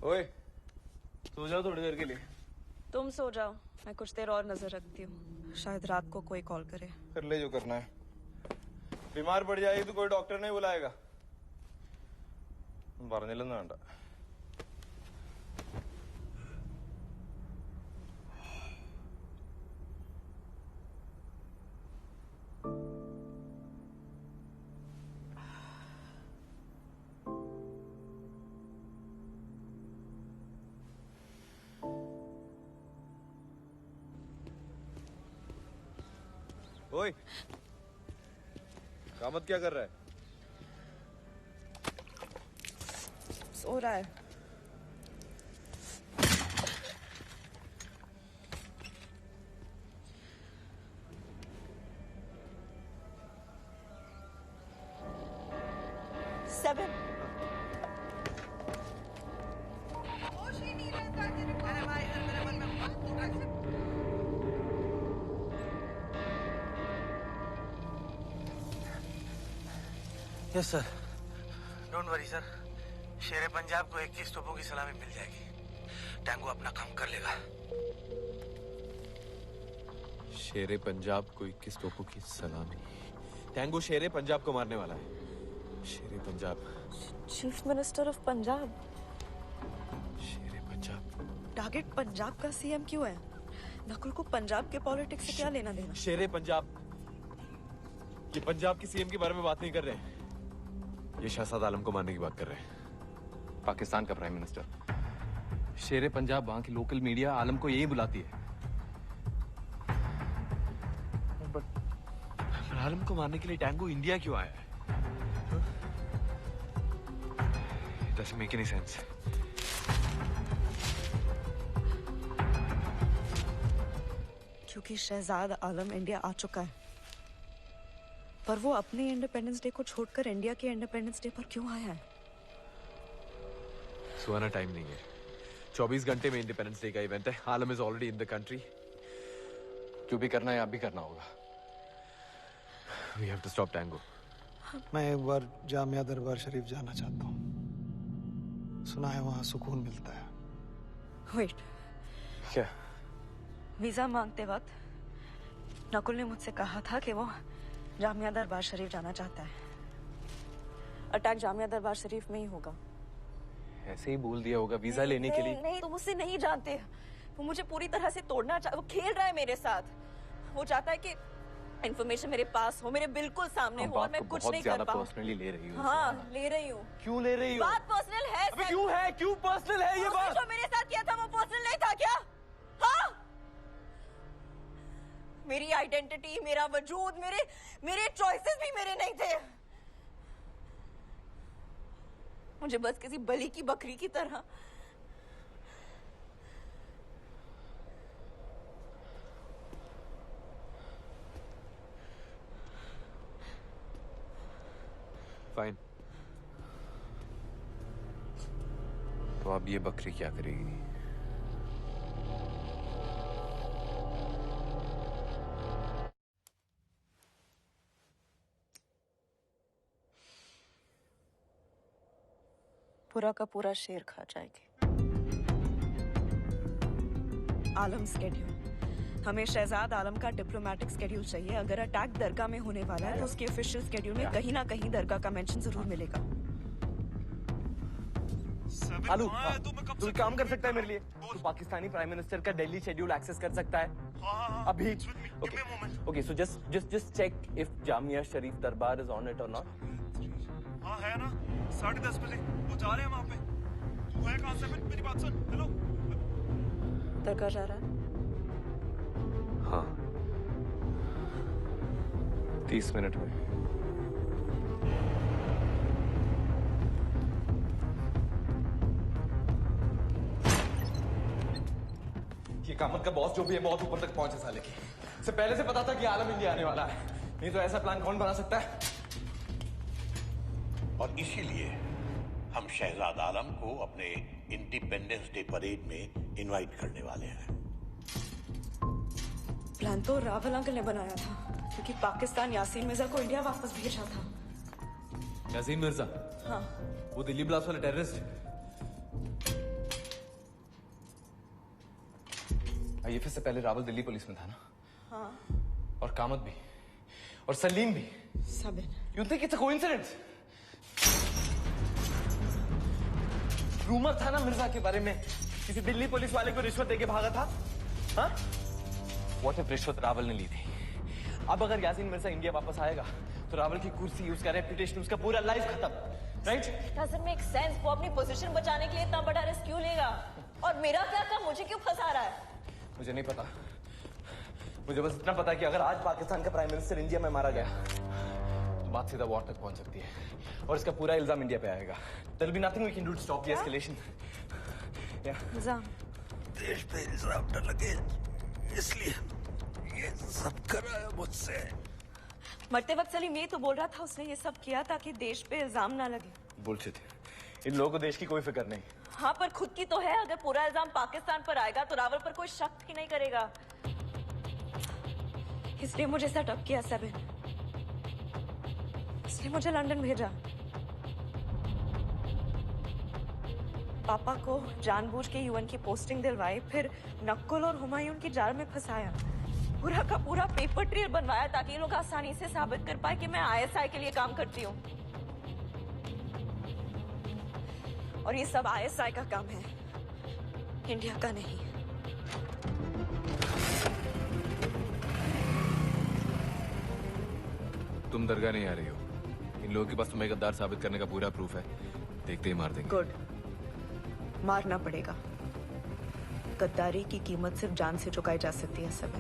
ओए, सो जाओ थोड़ी देर के लिए। तुम सो जाओ, मैं कुछ देर और नजर रखती हूँ। शायद रात को कोई कॉल करे। कर ले जो करना है। बीमार पड़ जाएगी तो कोई डॉक्टर नहीं बुलाएगा। പറഞ്ഞില്ലെന്ന് വേണ്ട। ओए, कामत क्या कर रहा है? सो रहा है। Sabin. Yes sir, don't worry sir, शेर पंजाब को 21 तोपों की सलामी मिल जाएगी। टैंगो अपना काम कर लेगा। शेरे पंजाब को 21 तोपों की सलामी। टैंगो शेरे पंजाब को मारने वाला है। शेरे Punjab. Chief minister of Punjab. Shere Punjab. Target Punjab का सीएम क्यों है? नकुल को पंजाब के पॉलिटिक्स से क्या लेना देना? शेरे पंजाब। ये पंजाब की सीएम के बारे में बात नहीं कर रहे हैं। ये शहजाद आलम को मारने की बात कर रहे हैं। पाकिस्तान का प्राइम मिनिस्टर। शेरे पंजाब वहां की लोकल मीडिया आलम को यही बुलाती है। पर आलम को मारने के लिए टैंगो इंडिया क्यों आया है? It doesn't make any sense. क्योंकि शहजाद आलम इंडिया आ चुका है, पर वो अपने इंडिपेंडेंस डे को छोड़कर इंडिया के इंडिपेंडेंस डे पर क्यों आया है? सुहाना, टाइम नहीं है। 24 घंटे में इंडिपेंडेंस डे का इवेंट है। Alam is already in the country. जो भी करना है आप भी करना होगा। We have to stop Tango. मैं एक बार जामिया दरबार शरीफ जाना चाहता हूँ। सुना है वहाँ सुकून मिलता है। वेट, क्या? वीजा मांगते वक्त नकुल ने मुझसे कहा था कि वो जामिया दरबार शरीफ जाना चाहता है। अटैक जामिया दरबार शरीफ में ही होगा। ऐसे ही बोल दिया होगा वीजा लेने के लिए। नहीं, तुम उससे नहीं जानते। वो मुझे पूरी तरह से तोड़ना वो खेल रहा है मेरे साथ। वो चाहता है कि इन्फॉर्मेशन मेरे पास हो, मेरे बिल्कुल सामने हो, और मैं कुछ नहीं कर पाऊँ। पर्सनली ले रही हूँ। हाँ, ले रही हूँ। क्यों ले रही हो? बात पर्सनल है। अबे क्यों है? क्यों पर्सनल है ये बात? जो मेरे साथ किया था वो पर्सनल नहीं था क्या? हाँ, मेरी आइडेंटिटी, मेरा वजूद, मेरे चॉइसेस भी मेरे नहीं थे। मुझे बस किसी बलि की बकरी की तरह फाइन। तो अब ये बकरी क्या करेगी? पूरा का पूरा शेर खा जाएगी। आलम स्केड्यूल। हमें शहजाद आलम का डिप्लोमेटिक स्केड्यूल चाहिए। अगर अटैक दरगाह में होने वाला है तो उसके ऑफिशियल स्केड्यूल में कहीं ना कहीं दरगाह का मेंशन जरूर मिलेगा। आलू, तू काम कर सकता है मेरे लिए? तू पाकिस्तानी प्राइम मिनिस्टर का दिल्ली शेड्यूल एक्सेस कर सकता है अभी? Okay, so just check if Jamia Sharif Darbar is on it or not. हाँ है ना, 10:30 बजे वो जा रहे हैं वहाँ पे। तू है कहाँ से? मेरी बात सुन। हेलो, दरगाह जा रहा है? हाँ, 30 मिनट में। ये कामत का बॉस जो भी है बहुत ऊपर तक पहुंचे साले की। से पहले से पता था कि आलम इंडिया आने वाला है। नहीं तो ऐसा प्लान कौन बना सकता है? और इसीलिए हम शहजाद आलम को अपने इंडिपेंडेंस डे परेड में इनवाइट करने वाले हैं। प्लान तो रावल अंकल ने बनाया था, क्योंकि पाकिस्तान यासीन मिर्जा को इंडिया वापस भेजा था। यासीन मिर्जा? हाँ, वो दिल्ली ब्लास्ट वाले टेररिस्ट है। आईएफएस से पहले रावल दिल्ली पुलिस में था ना? हाँ। और कामत भी, और सलीम भी। Sabin. You think it's a coincidence? Rumour था ना मिर्जा के बारे में, किसी दिल्ली पुलिस वाले को रिश्वत देके भागा था। हाँ? व्हाट इफ रिश्वत रावल ने ली थी? अब अगर यासीन मिर्जा इंडिया वापस आएगा तो रावल की कुर्सी, उसका रेपुटेशन, उसका पूरा लाइफ खत्म। राइट? Doesn't make sense. वो अपनी पोजीशन बचाने के लिए इतना बड़ा रिस्क क्यों लेगा? और मेरा क्या काम? मुझे क्यों फंसा रहा है? मुझे नहीं पता। मुझे बस इतना पता है कि अगर आज पाकिस्तान का प्राइम मिनिस्टर इंडिया में मारा गया तो बात सीधा वॉर तक पहुंच सकती है और इसका पूरा इल्जाम इंडिया पे आएगा। There will be nothing we can do to stop the escalation. इल्जाम? देश पे इल्जाम न लगे इसलिए ये सब कराया मुझसे। मरते वक्त सलीम ये तो बोल रहा था उसने ये सब किया ताकि देश पे इल्जाम ना लगे। बुलशिट। इन लोगों को देश की कोई फिक्र नहीं। हाँ, पर खुद की तो है। अगर पूरा इल्जाम पाकिस्तान पर आएगा तो रावल पर कोई शक ही नहीं करेगा। इसलिए मुझे सेटअप किया 7, इसलिए मुझे लंदन भेजा। पापा को जानबूझ के यूएन की पोस्टिंग दिलवाई, फिर नक्कुल और हुमायूं की जाल में फंसाया, पूरा का पूरा पेपर ट्रेल बनवाया ताकि ये लोग आसानी से साबित कर पाए कि मैं आईएसआई के लिए काम करती हूँ। और ये सब आईएसआई का काम है, इंडिया का नहीं। तुम दरगाह नहीं आ रही हो। इन लोगों के पास तुम्हें गद्दार साबित करने का पूरा प्रूफ है। देखते ही मार देंगे। गुड, मारना पड़ेगा। गद्दारी की कीमत सिर्फ जान से चुकाई जा सकती है सब।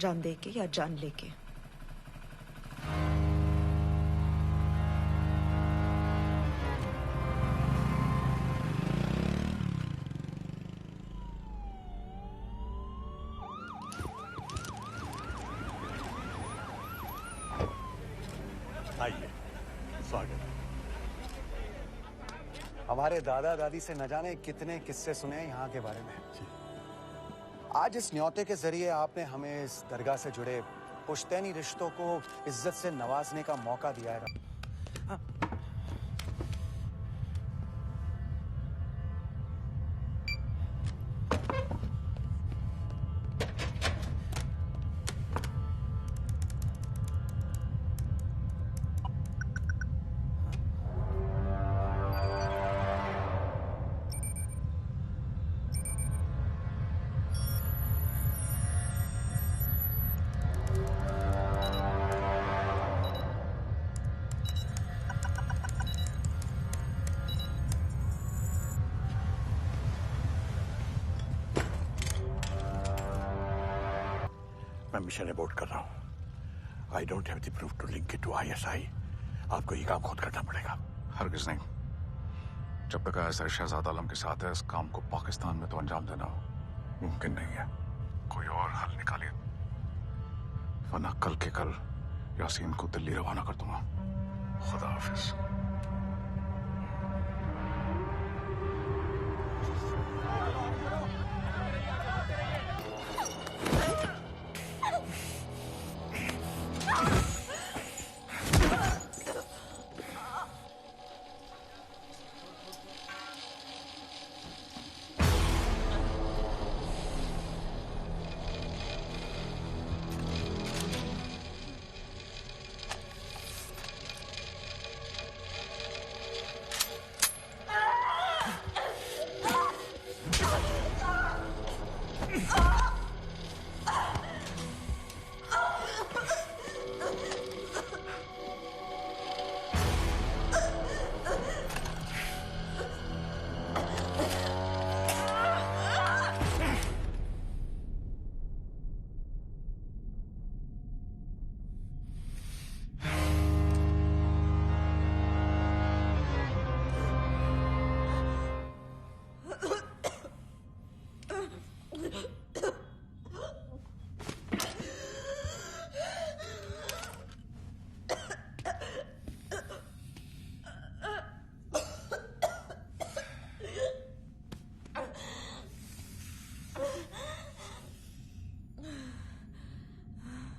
जान दे के या जान लेके। आइए, स्वागत। हमारे दादा दादी से न जाने कितने किस्से सुने हैं यहाँ के बारे में। आज इस न्योते के जरिए आपने हमें इस दरगाह से जुड़े पुश्तैनी रिश्तों को इज्जत से नवाजने का मौका दिया है। मैं मिशन अबॉर्ट कर रहा हूँ। I don't have the proof to link it to ISI. आपको ये काम खुद करना पड़ेगा। हरगिज नहीं। जब तक आईएसआई शहजाद आलम के साथ है, इस काम को पाकिस्तान में तो अंजाम देना मुमकिन नहीं है। कोई और हल निकालिए, वरना कल के कल यासीन को दिल्ली रवाना कर दूंगा। खुदा हाफिज।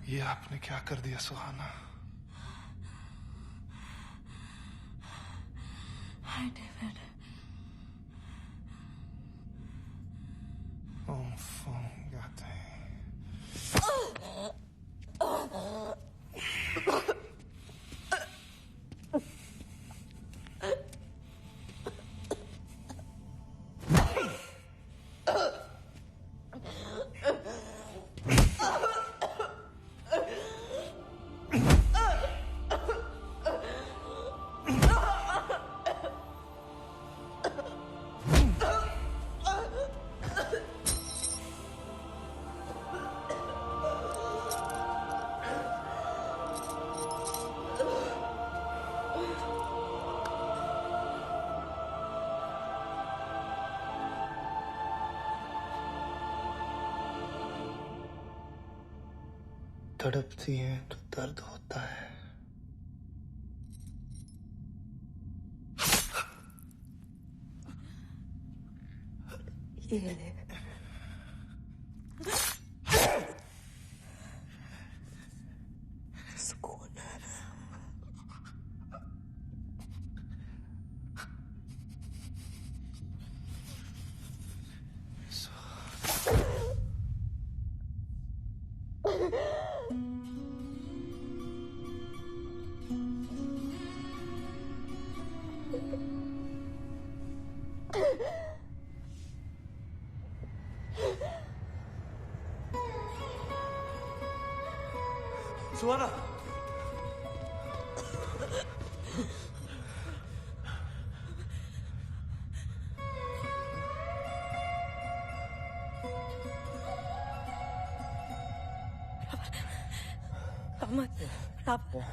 ये आपने क्या कर दिया सुहाना? Hi David. गाते हैं। तड़पती हैं तो दर्द होता है। ये ले। सुकून है। सुहाना, कामत, रावल।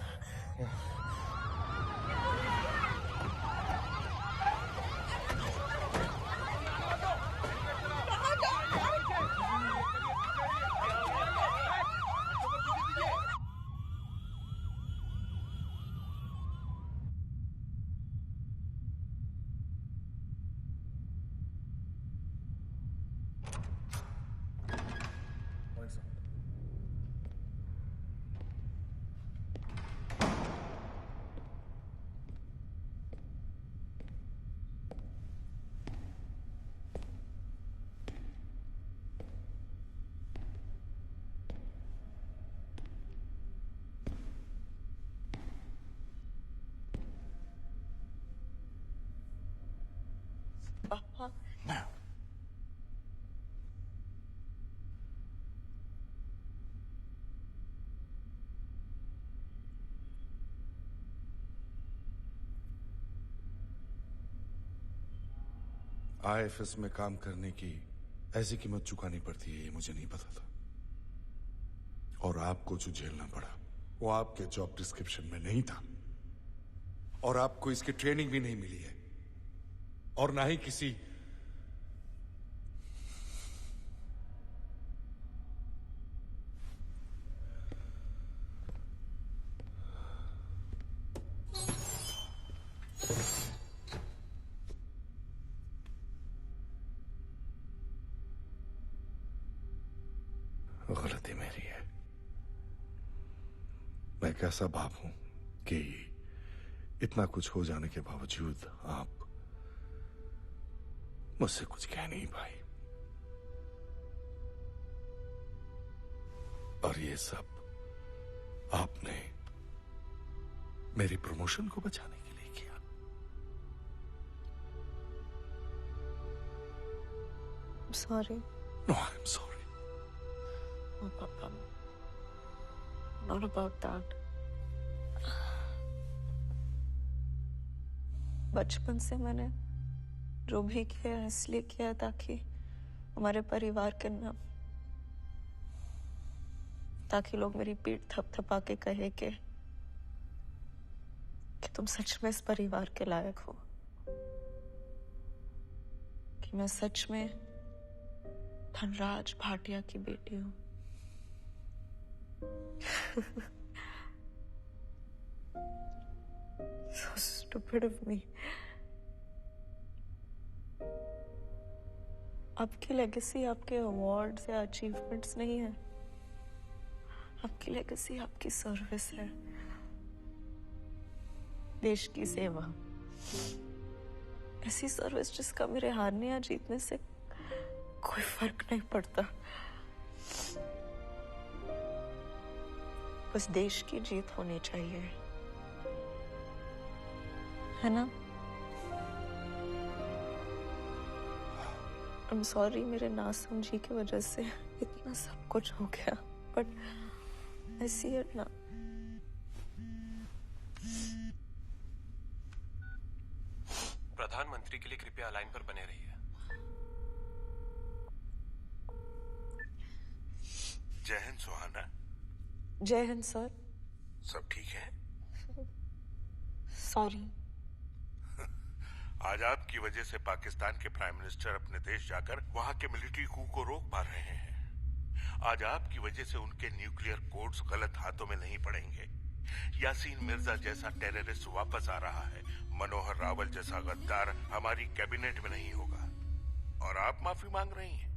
IFS में काम करने की ऐसी कीमत चुकानी पड़ती है, ये मुझे नहीं पता था। और आपको जो झेलना पड़ा वो आपके जॉब डिस्क्रिप्शन में नहीं था, और आपको इसकी ट्रेनिंग भी नहीं मिली है, और ना ही किसी गलती मेरी है। मैं कैसा बाप हूं कि इतना कुछ हो जाने के बावजूद आप मुझसे कुछ कह नहीं पाई, और ये सब आपने मेरी प्रमोशन को बचाने के लिए किया। Sorry. No, I'm sorry. Oh, Papa. Not about that. बचपन से मैंने जो भी किया इसलिए किया ताकि हमारे परिवार के नाम, ताकि लोग मेरी पीठ थपथपा के कहे कि तुम सच में इस परिवार के लायक हो, कि मैं सच में धनराज भाटिया की बेटी हूँ। So stupid of me. आपकी लेगेसी आपके अवार्ड्स या अचीवमेंट्स नहीं है। आपकी लेगेसी आपकी सर्विस है, देश की सेवा। ऐसी सर्विस जिसका मेरे हारने या जीतने से कोई फर्क नहीं पड़ता। बस देश की जीत होनी चाहिए, है ना? I'm sorry, मेरे नासमझी की वजह से इतना सब कुछ हो गया, but I see it now. प्रधानमंत्री के लिए कृपया लाइन पर बने रहिए। जय हिंद सुहाना। जय हिंद सर। सब ठीक है? सॉरी। आज आपकी वजह से पाकिस्तान के प्राइम मिनिस्टर अपने देश जाकर वहां के मिलिट्री कू को रोक पा रहे हैं। आज आपकी वजह से उनके न्यूक्लियर कोड्स गलत हाथों में नहीं पड़ेंगे। यासीन मिर्जा जैसा टेररिस्ट वापस आ रहा है। मनोहर रावल जैसा गद्दार हमारी कैबिनेट में नहीं होगा। और आप माफी मांग रही हैं।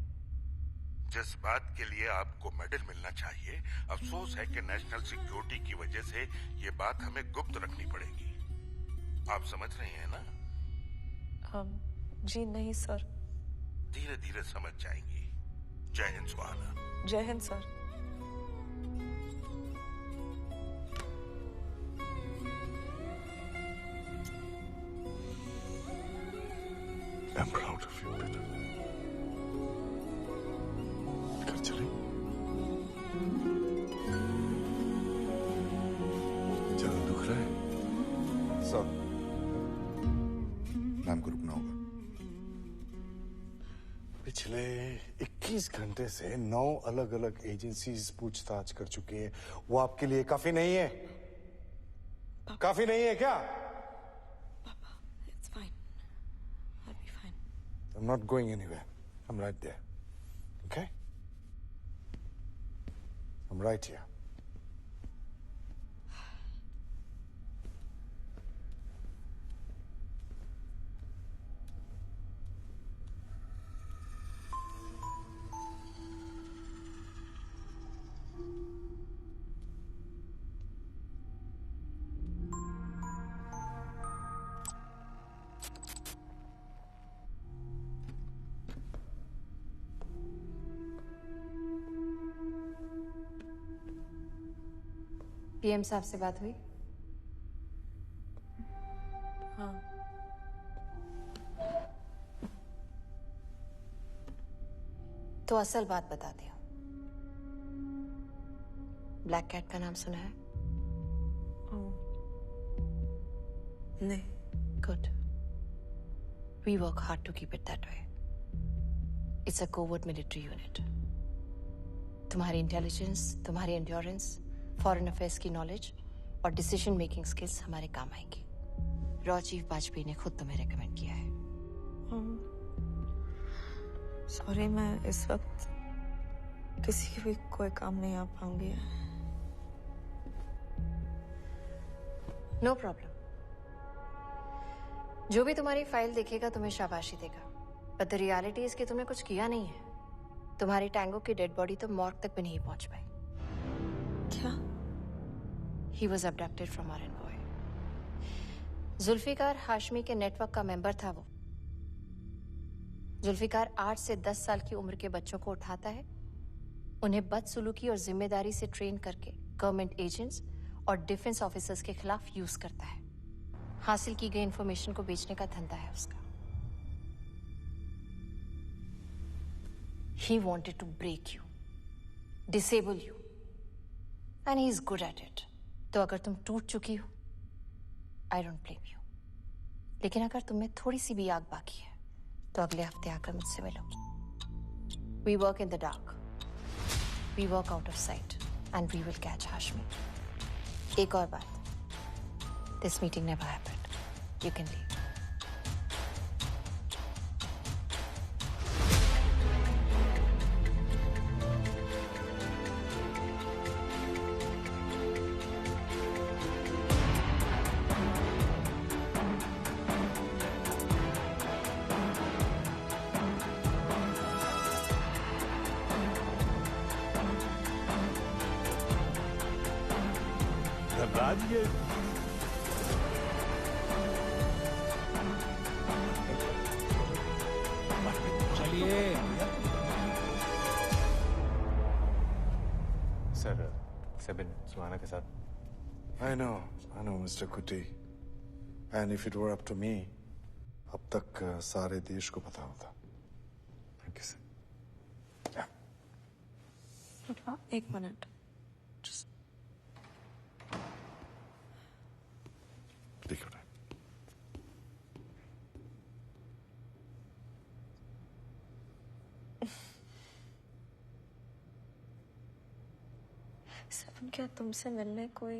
जिस बात के लिए आपको मेडल मिलना चाहिए, अफसोस है कि नेशनल सिक्योरिटी की वजह से ये बात हमें गुप्त रखनी पड़ेगी। आप समझ रही हैं ना? जी नहीं सर। धीरे धीरे समझ जाएंगी। जय हिंद सुहाना। जय Hind sir. I'm proud of you, बेटा। घर चले? ज्यादा दुख रहा है? सर, मैम को रुकना होगा। पिछले 21 घंटे से 9 अलग अलग एजेंसीज पूछताछ कर चुकी है। वो आपके लिए काफी नहीं है? काफी नहीं है क्या? It's fine. I'll be fine. I'm not going anywhere. I'm right there. Okay? I'm right here. PM साहब से बात हुई? हाँ। तो असल बात बताती हूँ। ब्लैक कैट का नाम सुना है? नहीं। Good. We work hard to keep it that way. It's a covert military unit. तुम्हारी इंटेलिजेंस, तुम्हारी एंड्योरेंस, फॉरेन अफेयर्स की नॉलेज और डिसीजन मेकिंग स्किल्स हमारे काम आएंगी। रॉ चीफ वाजपेयी ने खुद तुम्हें रेकमेंड किया है। सॉरी, मैं इस वक्त किसी के भी कोई काम नहीं आ पाऊंगी। No problem. जो भी तुम्हारी फाइल देखेगा तुम्हें शाबाशी देगा, बट द रियलिटी इज कि तुमने कुछ किया नहीं है। तुम्हारी टैंगो की डेड बॉडी तो मॉर्ग तक भी नहीं पहुंच पाई। क्या? He was abducted from our envoy. Zulfikar Hashmi के नेटवर्क का मेंबर था वो। जुल्फिकार 8 से 10 साल की उम्र के बच्चों को उठाता है, उन्हें बदसलूकी और जिम्मेदारी से ट्रेन करके गवर्नमेंट एजेंट्स और डिफेंस ऑफिसर्स के खिलाफ यूज करता है। हासिल की गई इंफॉर्मेशन को बेचने का धंधा है उसका। He wanted to break you, disable you, and he is good at it. तो अगर तुम टूट चुकी हो, I don't blame you. लेकिन अगर तुम में थोड़ी सी भी आग बाकी है, तो अगले हफ्ते आकर मुझसे मिलोगी। We work in the dark. We work out of sight, and we will catch Hashmi. एक और बात, this meeting never happened. You can leave. Dhanraj, चलिए। सर, सेबिन सुहाना के साथ। I know, Mr. Kuti. And if it were up to me, अब तक सारे देश को पता होता। Thank you sir. एक मिनट। Take your time. सपन, क्या तुमसे मिलने कोई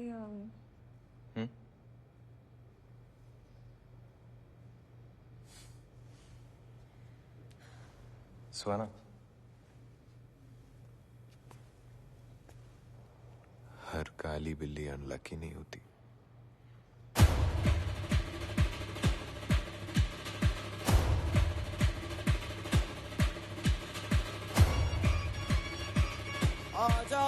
सुहाना, हर काली बिल्ली अनलकी नहीं होती। आजा